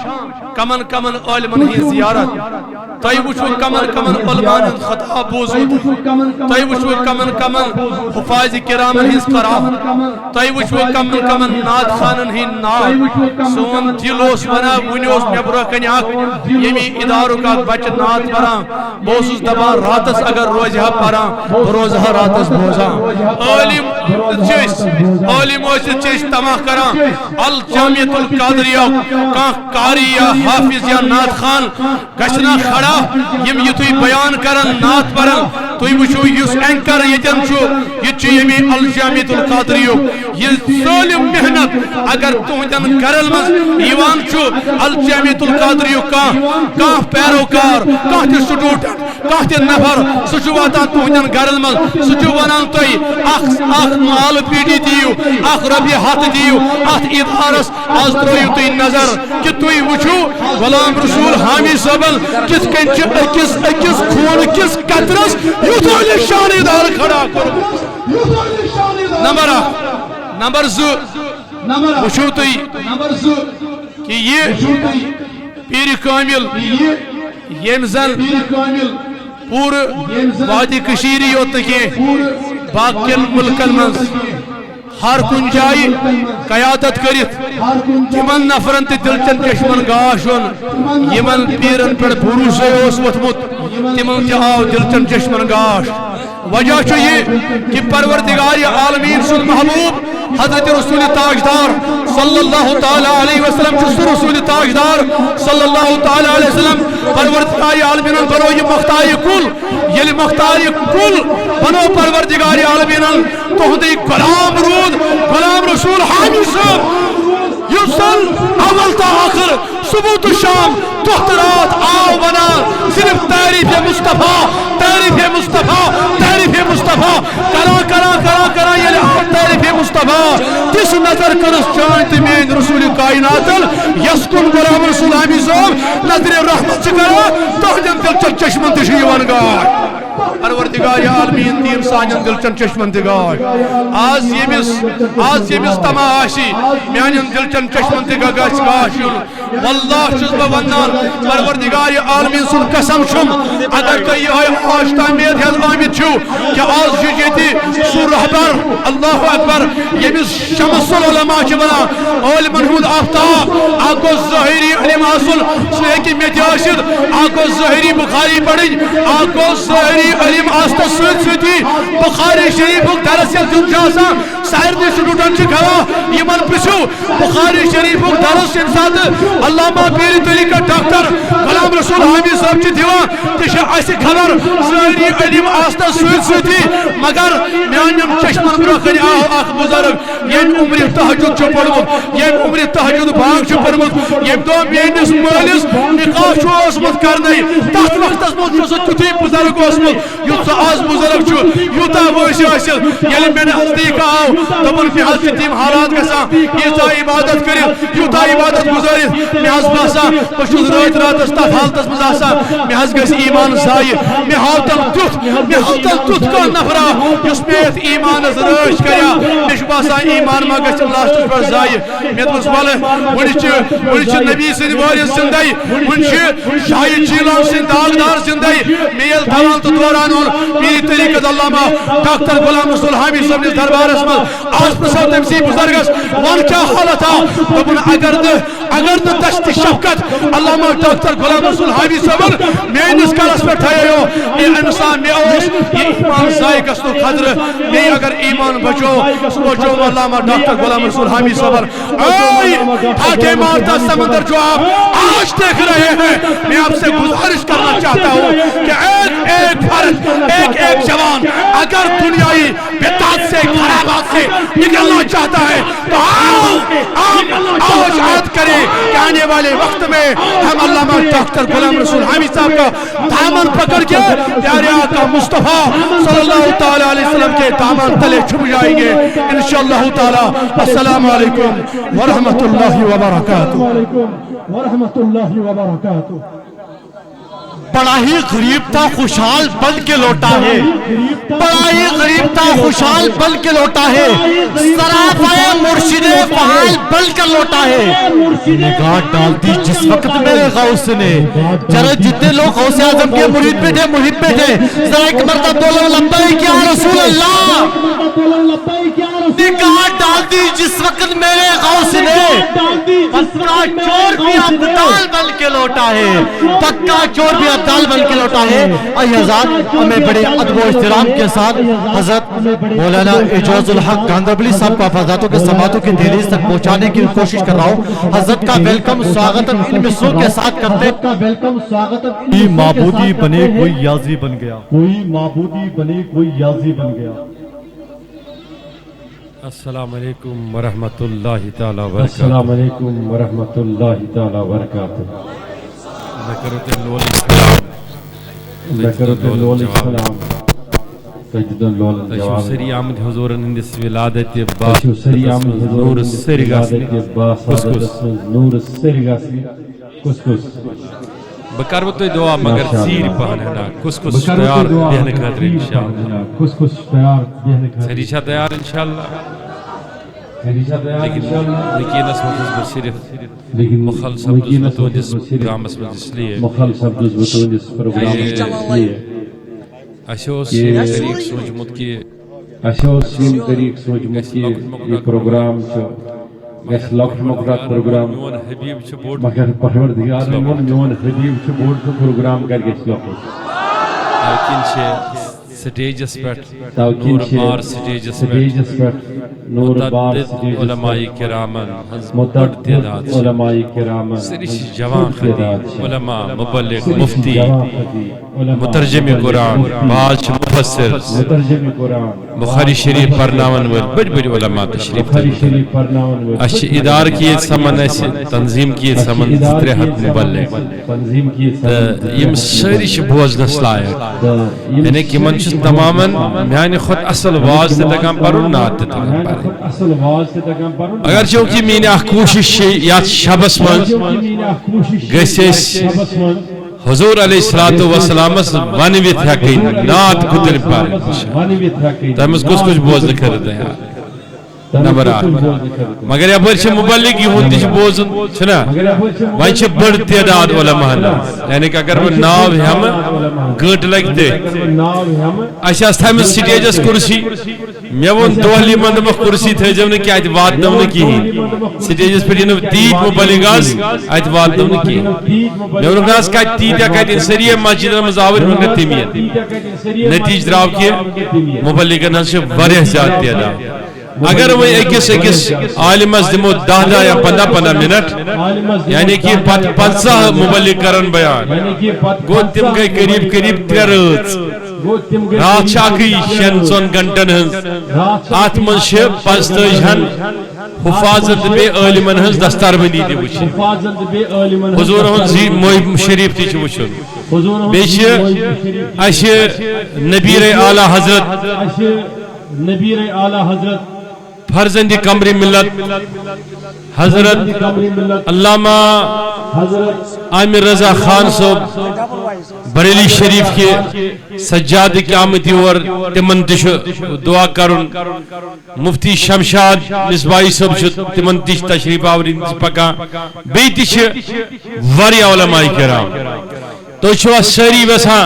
Kaman kaman aliman hi ziyaret Tay vuşu kaman kaman alimanın khata bozud Tay vuşu kaman kaman Hufaz-i kiramın his qara Tay vuşu kaman kaman naad khanın hi naad Son dilos bana vunios nebra kanyak Yemi idaru ka bach naad paran Bosuz daba ratas agar rozha paran Rozha ratas boza Alim çeş Alim oşu çeş tamah karan Al Jamiatul Qadriya Kah Qari ya Hafiz ya Naat Khan Gashna khada Yem yutuy bayan karan naat paran Tuy vuşu yus enkar yeten şu Yitçi yemi Al Jamiatul Qadriya Ye salim mehnat Agar tuhdan karalmaz Ivan şu Al Jamiatul Qadriya Kah perokar Kah te student Kah te nafar Suçu vatan tuhdan karalmaz Suçu vanan tuy Ak mal pidi diyu Ak rabi hat diyu At idharas Az troyu tuy nazar Ki tuy vuşu Ghulam Rasul Hami Sabal Kis kençi akis khun kis katras Yutul şanidar khada kar Number zu Vuşu tuy Ki ye Piri Kamil Yemzan Pur Vadi Kashiri yotta ki Bakil mulkal mans Har kun jayi Kayadat karit Timan nafran te dilchan kashman gaashon Yeman piran per bhuruse os vatmut Timan te aav dilchan kashman gaash Wajah cho ye Ki parvardigari alamin sul mahbub Hazrat Rasul Tajdar Sallallahu ta'ala aleyhi ve sellem Çüstü Rasul Tajdar Sallallahu ta'ala aleyhi ve sellem Parvardigari alamin bano ye muhtari kul Yeli muhtari kul Bano parvardigari alamin Tohdi Ghulam Rud Ghulam Rasul Hami Sab Yusal Aval ta akhir Subut-u Sham Tuhtarat Aav bana Sirf tarif-e Mustafa Tarif-e Mustafa Tarif-e Mustafa Kara yeli aav tarif-e Mustafa Tis nazar karız çağıntı mein Rasul-i kainatıl Yaskun Ghulam Rasul Hami Sab Nazir-i rahmat çıkara Tahcan dilçan çeşman dışı yivangar Parvardigari alamin diyem sanyan dilçan çeşman digar Az yemiz tamaşi Mianin dilçan çeşman digar gaşyul Wallah çizme vannan Parvardigari alamin sul kasam şum Agar kayı ay ağaçtan meyed hez amid şu Ki az yüceti sur rahbar Allahu Ekber Yemiz şamas sul ulema ki bana Aliman hud aftab Akos zahiri ilim asul Süheki medyaşid Akos zahiri Bukhari padin Akos zahiri ilim asta süti Bukhari şerif darasya zunjasa Sahirde şududan çıkava İman pişu Bukhari şerif daras insandı Allama peri tarika doktor Ghulam Rasul Hami Sahib çi diva Tişe aysi khabar Zahiri ilim asta süti Magar meanyam çeşman bırakani ah buzarık Yem umri tahajjud çöpürmut Yem umri tahajjud bağ çöpürmut Yem doğum yeğeniz mühendis Nikah şu osmut karnayı Taht vaktas mut çosu tüteyip buzarık osmut Yutsa az buzarık şu Yuta bu işi aşıl Gelin beni hastayı kav دپن مے حظ تیم حالات گژھان ییٖژاہ عبادت کٔرِتھ یوٗتاہ عبادت گُزٲرِتھ مے حظ باسان بہٕ چھُس رٲتۍ راتس تتھ حالتس منٛز آسان مے حظ گژھِ ایٖمان ضایہِ مے ہاو تن تیُتھ کانٛہہ نفرا یُس مےٚ یتھ ایٖمانس رٲچھ کریا مےٚ چھُ باسان ایٖمان ما گژھِ لاسٹس پٮ۪ٹھ ضایہِ مےٚ دوٚپُس وَلہٕ وُنہِ چھِ نبی سٕنٛدۍ وٲرِث زِندَے وُنہِ چھِ شاہی چیٖلان سٕنٛدۍ داغدار زِندَے مےٚ ییٚلہِ دوران تہٕ دوران اوٚن پیٖر طریٖقت علامہ ڈاکٹر غلام رسول حامد صٲبنِس دربارس منٛز آز پرٛژھو تٔمسٕے بُزرگس وَن کیٛاہ حالتا دوٚپُن اگر نہٕ دشتِ شفقت علامہ ڈاکٹر غلام رسول حامد صٲبن میٲنِس کلس پٮ۪ٹھ تھایو یہِ اِنسان مےٚ اوس یہِ ایٖمان ضایہِ گژھنُک خطرٕ بیٚیہِ اگر ایٖمان بچو سُہ بچو علامہ ڈاکٹر غلام رسول حامد صٲبن پھاٹے مارتا سمندر جو آپ آج دیکھ رہے ہیں میں آپ سے گزارش کرنا چاہتا ہوں کہ ایک فرد ایک جوان اگر دنیائی بدعت سے خرابات سے نکلنا چاہتا ہے تو آؤ عہد کریں کہ آنے والے وقت میں ہم علامہ ڈاکٹر غلام رسول حامد صاحب کا دامن پکڑ کے پیارے آقا مصطفیٰ صلی اللہ تعالیٰ علیہ وسلم کے دامن تلے چھپ جائیں گے انشاءاللہ تعالیٰ. السلام علیکم ورحمۃ اللہ وبرکاتہ. بڑا ہی غریب تھا خوشحال بن کے لوٹا ہے, بڑا ہی غریب تھا خوشحال بن کے لوٹا ہے, سراپا مرشد فعال بن کر لوٹا ہے. نگاہ ڈال دی جس وقت میرے غوث نے, ذرا جتنے لوگ غوث اعظم کے مرید پہ تھے محب پہ تھے, ذرا ایک مرتبہ بولو لبیک یا رسول اللہ. نگاہ ڈال دی جس وقت میرے غوث نے, پکا چور بھی ابدال بن کے لوٹا ہے, پکا چور بھی ابدال بن کے لوٹا ہے. آئی حضرات ہمیں بڑے ادب و احترام کے ساتھ حضرت مولانا اعجاز الحق گاندربلی صاحب کو افاداتوں کے سماعتوں کی دہلیز تک پہنچانے کی کوشش کر رہا ہوں. حضرت کا ویلکم سواگتم ان مصروں کے ساتھ کرتے. کوئی معبودی بنے کوئی یازی بن گیا, کوئی معبودی بنے کوئی یازی بن گیا. السلام علیکم ورحمۃ اللہ تعالی وبرکاتہ. السلام علیکم ورحمۃ اللہ تعالی وبرکاتہ. ذکرت اللول السلام, ذکرت اللول السلام, سجد اللول الجواب. سری آمد حضورن ہندس ولادت سری آمد نور سرگاسنی کس نور سرگاسنی کس بکر وہ تو دعا مگر سیر پہن ہے نا کس تیار دینے خاطر انشاءاللہ. کس تیار دینے خاطر سریشہ تیار انشاءاللہ. لیکن اس وقت صرف مخل سبز بتونس پروگرام اس میں اس لیے مخل سبز بتونس پروگرام اس لیے اشوس طریق سوچمت کی اشوس طریق سوچمت کی یہ پروگرام چھو گیس لکھ مقرات پروگرام مگر پروردگار میون حبیب چھو بوڑ تو پروگرام کر گیس لکھ لیکن چھے سٹیجس پٹ نور بار سٹیجس پٹ متعدد علماء کرامن متعدد علماء کرامن سریش جوان خدی علماء مبلغ مفتی مترجم قرآن باج مفسر بخاری شریف پرناون ول بڑی بڑی علماء تشریف اش ادار کی سمن اس تنظیم کی سمن 3 مبلغ یم سریش بوزنس لائق یعنی کہ من تماما میانی خود اصل واز تے تکام پرون نات تے تکام پرون اگر چونکہ میانی اخ کوشش یا شبس من گسیس حضور علیہ السلام ونویت ہکی نات کتر پر تمس کچھ بوزن کرتے ہیں نمبر 8 مگر یہ برچ مبلغ یہون تیچ بوزن چھنا وانچ بڑھ تعداد علماء یعنی کہ اگر وہ ناو ہم گھٹ لگتے اچھا تھا سٹیجس کرسی میں وہ دولی مندمخ کرسی تھے جب نے کیا آیت وات نو نے کی سٹیجس پر یہ تیت مبلغ آز آیت وات نو نے کی میں انہوں نے کہا تیت یا کہتے ہیں سریع مسجد مزاور میں تیمیت نتیج دراو کیے مبلغ نہ سے بڑے زیادہ تعداد اگر وہ ایکس عالمس دمو 10 یا 15 منٹ یعنی کہ 50 مبلغ کرن بیان گو تم گئی قریب 3 رات رات چاکی 6 گھنٹن ہنز آت من شے 55 ہن حفاظت بے عالمن ہنز دستاربندی دی وچھن حضور ہن محب شریف تی وچھن بیش اشے نبیر اعلی حضرت نبیر اعلی حضرت فرزند قمری ملت حضرت علامہ عامر رضا خان صاحب بریلی شریف کے سجاد کی آمدی اور تمن تش دعا کرن مفتی شمشاد مصباحی صاحب تمن تش تشریف آوری پکا بیتی واریاہ علماء کرام تو چھوا سری وسا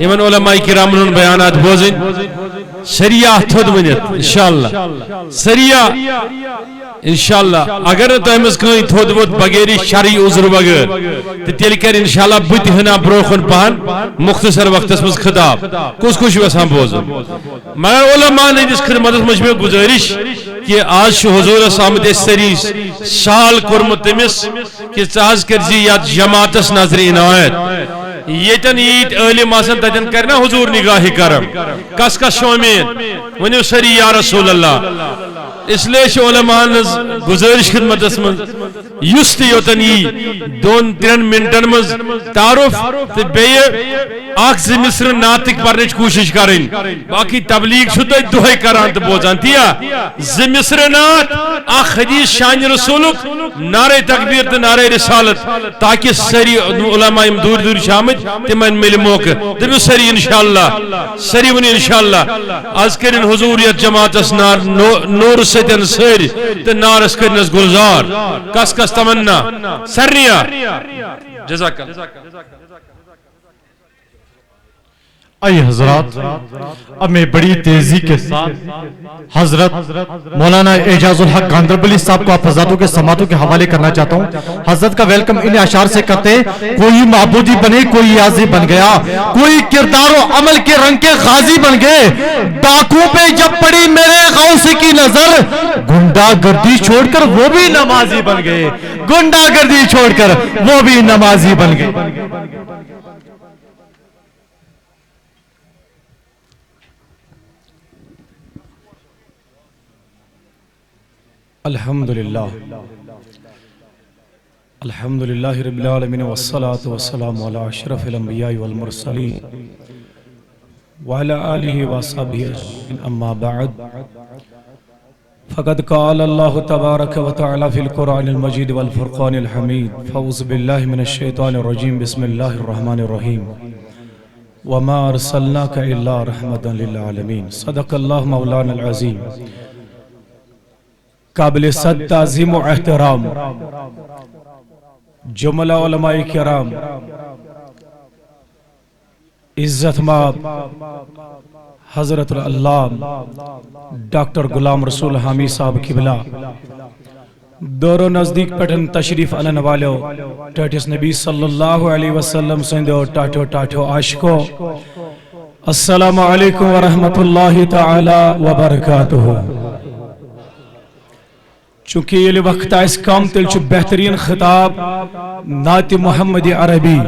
یمن علماء کرام بیانات بوزن سریعہ تھود ونیت انشاءاللہ سریعہ انشاءاللہ اگر تو ہمیں کہیں تھود بود بغیری شرعی عذر بغیر تو تیل کر انشاءاللہ بت ہنا بروخن پہن مختصر وقت اس مز خطاب کس کچھ ویسا بوزن مگر علماء نے جس خدمت مجمع گزارش کہ آج حضور سامد سری سال کرمت تمس کہ چاہز کرزی یا جماعت نظر عنایت یتن عید علم آسن تتن کرنا حضور نگاہ کرم کس کس شومین ونیو سری یا رسول اللہ اس لیے علماء گزارش خدمت اسمن یستی یوتن یہ 2-3 منٹن مز تعارف بیئے آخ زی مصر ناتک پرنچ کوشش کریں باقی تبلیغ شدہ دعائی کران تو بوزان تیا زی مصر نات آخ حدیث شان رسولک نعرہ تکبیر تو نعرہ رسالت تاکہ سری علماء دور دور شامل تمہیں مل موقع دبیو سری انشاءاللہ سری ونی انشاءاللہ آز کرن حضور یا جماعت اس نور ستن سری تو نار اس کرن اس گلزار کس کس تمنا سرنیا جزاک اللہ آئی حضرات اب میں بڑی تیزی کے ساتھ حضرت مولانا اعجاز الحق گاندربلی صاحب کو آپ حضراتوں کے سماعتوں کے حوالے کرنا چاہتا ہوں حضرت کا ویلکم ان اشعار سے کرتے کوئی معبودی بنے کوئی یازی بن گیا کوئی کردار و عمل کے رنگ کے غازی بن گئے ڈاکوں پہ جب پڑی میرے غوث کی نظر گنڈا گردی چھوڑ کر وہ بھی نمازی بن گئے گنڈا گردی چھوڑ کر وہ بھی نمازی بن گئے الحمدللہ رب العالمین والصلاة والسلام علی اشرف الانبیاء والمرسلین وعلى آلہ وصحبہ اجمعین اما بعد فقد قال اللہ تبارک وتعالی فی القرآن المجید والفرقان الحمید فاعوذ باللہ من الشیطان الرجیم بسم اللہ الرحمن الرحیم وما ارسلناک الا رحمتا للعالمین صدق اللہ مولانا العظیم قابل صد تعظیم و احترام جملہ علماء کرام عزت ماب حضرت اللہ ڈاکٹر غلام رسول حامی صاحب قبلہ دور و نزدیک پٹن تشریف انن والو ٹاٹس نبی صلی اللہ علیہ وسلم سندو ٹاٹو ٹاٹو عاشقو السلام علیکم ورحمت اللہ تعالی وبرکاتہ چونکہ یہ وقت اس کام تل چھ بہترین خطاب نعت محمد عربی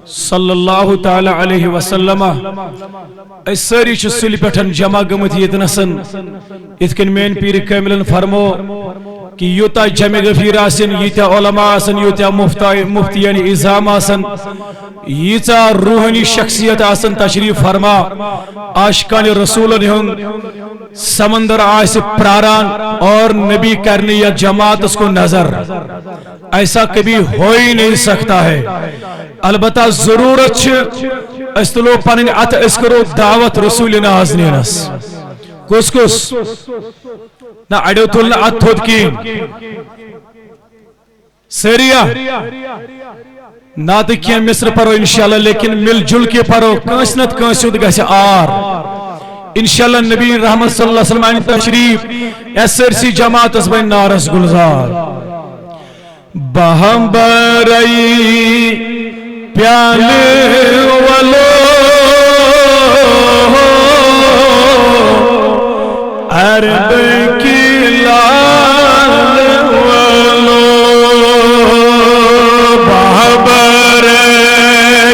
صلی اللہ تعالی علیہ وسلم اس ساری چھ سلی پٹھن جمع گمت یتنسن اتکن مین پیر کاملن فرمو کہ یوتا جمع غفیر آسن یوتا علماء آسن یوتا مفتیان عظام آسن یوتا روحانی شخصیت آسن تشریف فرما عاشقان رسول ہم سمندر آس پراران اور نبی کرنے یا جماعت اس کو نظر ایسا کبھی ہو ہی نہیں سکتا ہے البتہ ضرورت استلو پنن ات اسکرو دعوت رسول نازنینس کس کس نہ اڑیو تلنا ات تھود کی سریہ نہ دکھیں مصر پرو انشاءاللہ لیکن مل جل کے پرو کانسنت کانسیود گیسے آر انشاءاللہ نبی رحمت صلی اللہ علیہ وسلم آئین تشریف ایسر سی جماعت اس بین نارس گلزار بہم برائی پیالے والو عرب کی لال والو بہم برائی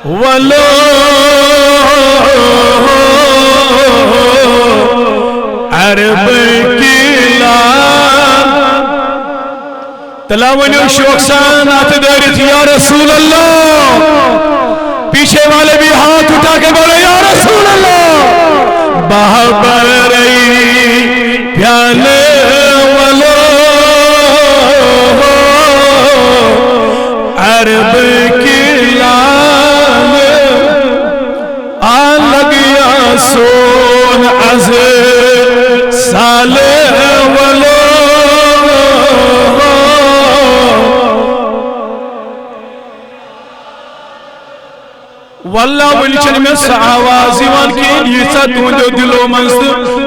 والو عرب کی لال تلاونی و شوکسان آتے دارت یا رسول اللہ پیچھے والے بھی ہاتھ اٹھا کے بولے یا رسول اللہ بہبر رئی سون از صالح ولو واللہ ولچن میں آواز یوان کی یہ تہندو دلو منز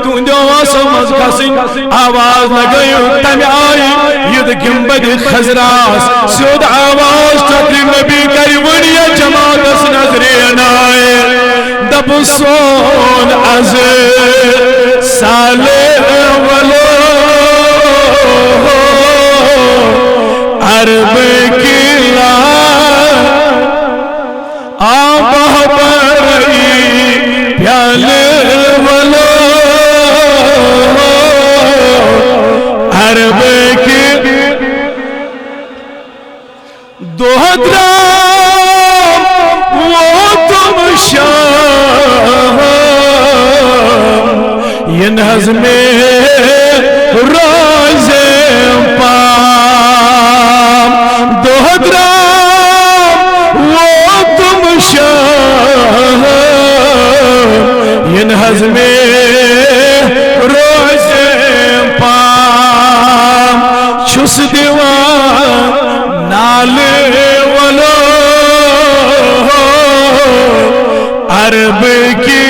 تہندو آوازو منز کھسن آواز لگیو تمہ آئی ید گنبد خزراس سیود آواز تکری نبی کری ونیا جماعت اس نظرین آئے دب سون از صالح ولو عرب کی آبہ برئی پیالے ولو عرب کی دوہدرام وہ تم شام یہ نظم روز پام دوہدرام وہ تم شام یہ نظم روز پام چھس دیوان نالے ولو عرب کی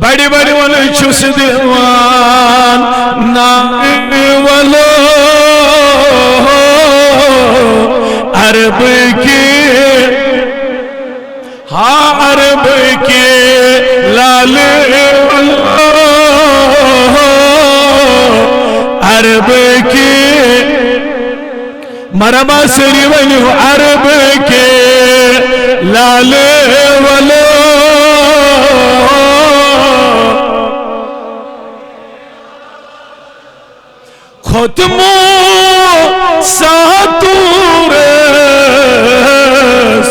بڑی بڑی ولو چھس دیوان نالے ولو عرب کی ہاں عرب کی لالے عرب کی مرما سری ولو عرب کے لالے ولو ختمو ساتورس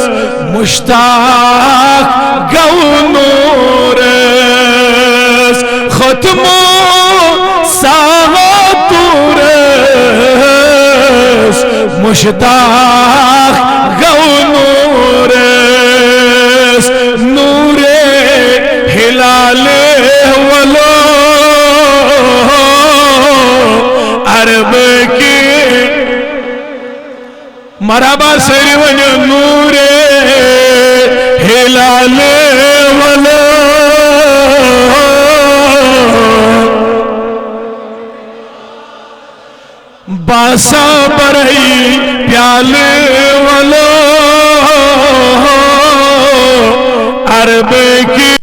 مشتاق گونورس ختمو ساتورس مشتاق گونورس نور ہلال ولو عرب کی مرحبا سری ون نور ہلال ولو باسا برئی پیال ولو عرب کی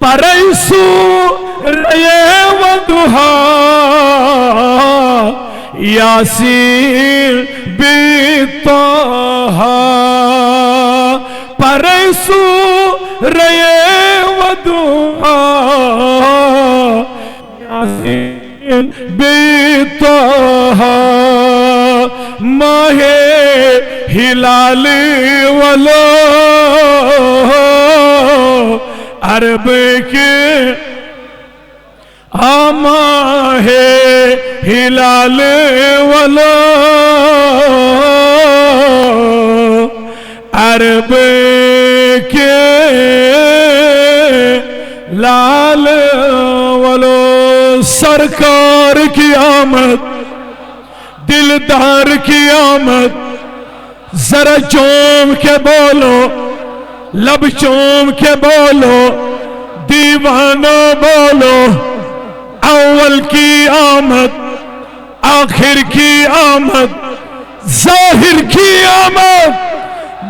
پریسو رئے ودہا یاسین بیتہا پریسو رئے ودہا یاسین بیتہا ماہ ہلال ولو عرب کے آماہ ہلال ولو عرب کے لال ولو سرکار کی آمد دلدار کی آمد ذرا چوم کے بولو لب چوم کے بولو دیوانہ بولو اول کی آمد آخر کی آمد ظاہر کی آمد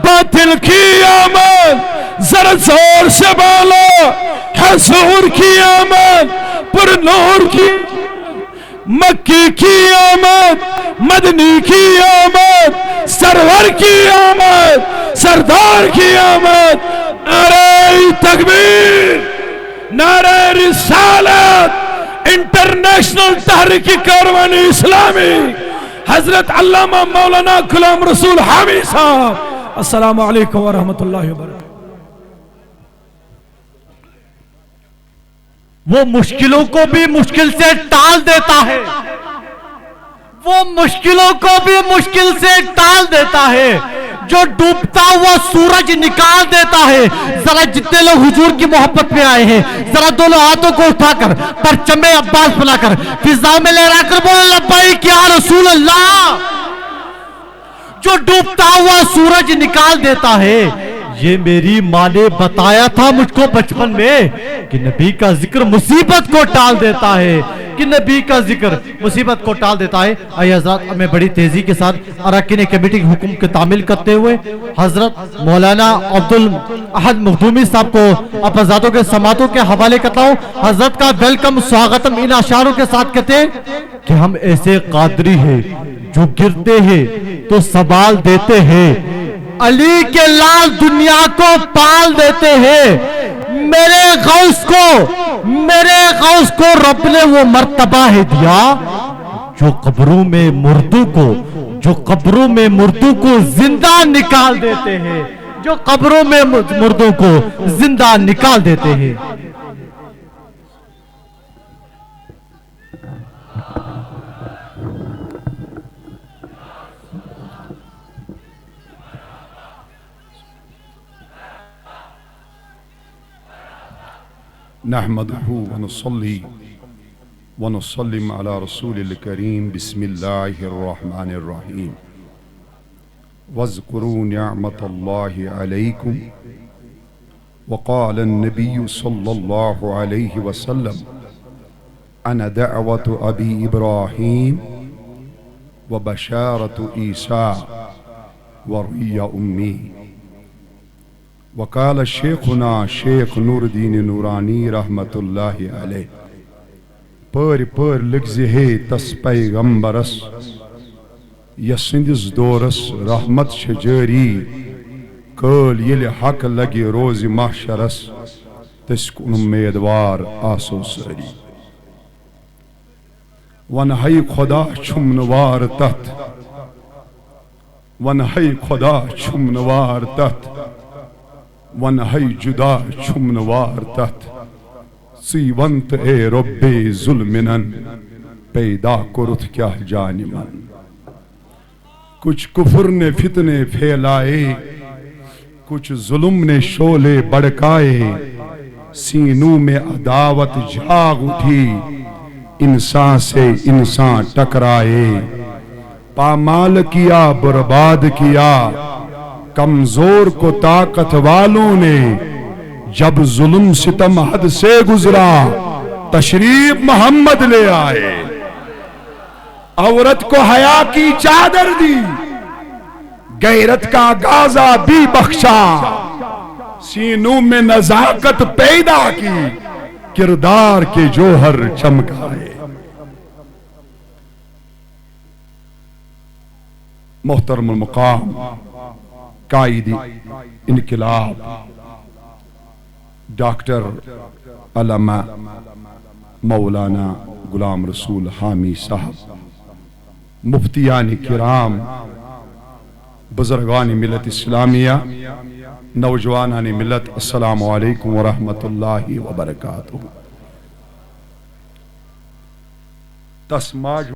باطل کی آمد ذرا زور سے بولو حضور کی آمد پر نور کی مکی کی آمد مدنی کی آمد سرور کی آمد سردار کی آمد نعرہ تکبیر نعرہ رسالت انٹرنیشنل تحریکی کاروان اسلامی حضرت علامہ مولانا غلام رسول حامی صاحب السلام علیکم ورحمت اللہ وبرکاتہ. وہ مشکلوں کو بھی مشکل سے ٹال دیتا ہے وہ مشکلوں کو بھی مشکل سے ٹال دیتا ہے جو ڈوبتا ہوا سورج نکال دیتا ہے. ذرا جتنے لوگ حضور کی محبت میں آئے ہیں ذرا دونوں ہاتھوں کو اٹھا کر پرچم عباس بنا کر فضا میں لہرا کر بولے لبیک یا رسول اللہ. جو ڈوبتا ہوا سورج نکال دیتا ہے. یہ میری ماں نے بتایا تھا مجھ کو بچپن میں کہ نبی کا ذکر مصیبت کو ٹال دیتا ہے, کہ نبی کا ذکر مصیبت کو ٹال دیتا ہے. آئیے حضرات ہمیں بڑی تیزی کے ساتھ اراکین کمیٹی کے حکم کے تعمیل کرتے ہوئے حضرت مولانا عبدالاحد مخدومی صاحب کو اپنزادوں کے سماعتوں کے حوالے کرتا ہوں. حضرت کا ویلکم سواگتم ان اشعاروں کے ساتھ کہتے ہیں کہ ہم ایسے قادری ہیں جو گرتے ہیں تو سوال دیتے ہیں, علی کے لال دنیا کو پال دیتے ہیں. میرے غوث کو رب نے وہ مرتبہ ہے دیا جو قبروں میں مردوں کو زندہ نکال دیتے ہیں, جو قبروں میں مردوں کو زندہ نکال دیتے ہیں. نحمده ونصلي ونسلم على رسول الكريم بسم الله الرحمن الرحيم. واذكروا نعمة الله عليكم وقال النبي صلى الله عليه وسلم أنا دعوة أبي إبراهيم وبشارة عيسى ورؤيا أمي. وقال شیخنا شیخ نور الدین نورانی رحمت اللہ علیہ پر لگزی ہے تس پیغمبرس یسندس دورس رحمت شجاری کل یل حق لگی روز محشرس تس کن امیدوار آسو سری. ونہی خدا چھمنوار تت ونہی خدا چھمنوار تت ونہی جدا چھمنوار تت سیونت اے رب ظلمنن پیدا کرت کیا جان من. کچھ کفر نے فتنے پھیلائے کچھ ظلم نے شعلے بڑکائے سینوں میں عداوت جھاگ اٹھی انسان سے انسان ٹکرائے پامال کیا برباد کیا کمزور کو طاقت والوں نے جب ظلم ستم حد سے گزرا تشریف محمد لے آئے عورت کو حیا کی چادر دی غیرت کا غازہ بھی بخشا سینوں میں نزاکت پیدا کی کردار کے جوہر چمکائے. محترم المقام قائد انقلاب ڈاکٹر علامہ مولانا غلام رسول حامی صاحب, مفتیان کرام, بزرگان ملت اسلامیہ, نوجوانان ملت, السلام علیکم ورحمت اللہ وبرکاتہ. تسماج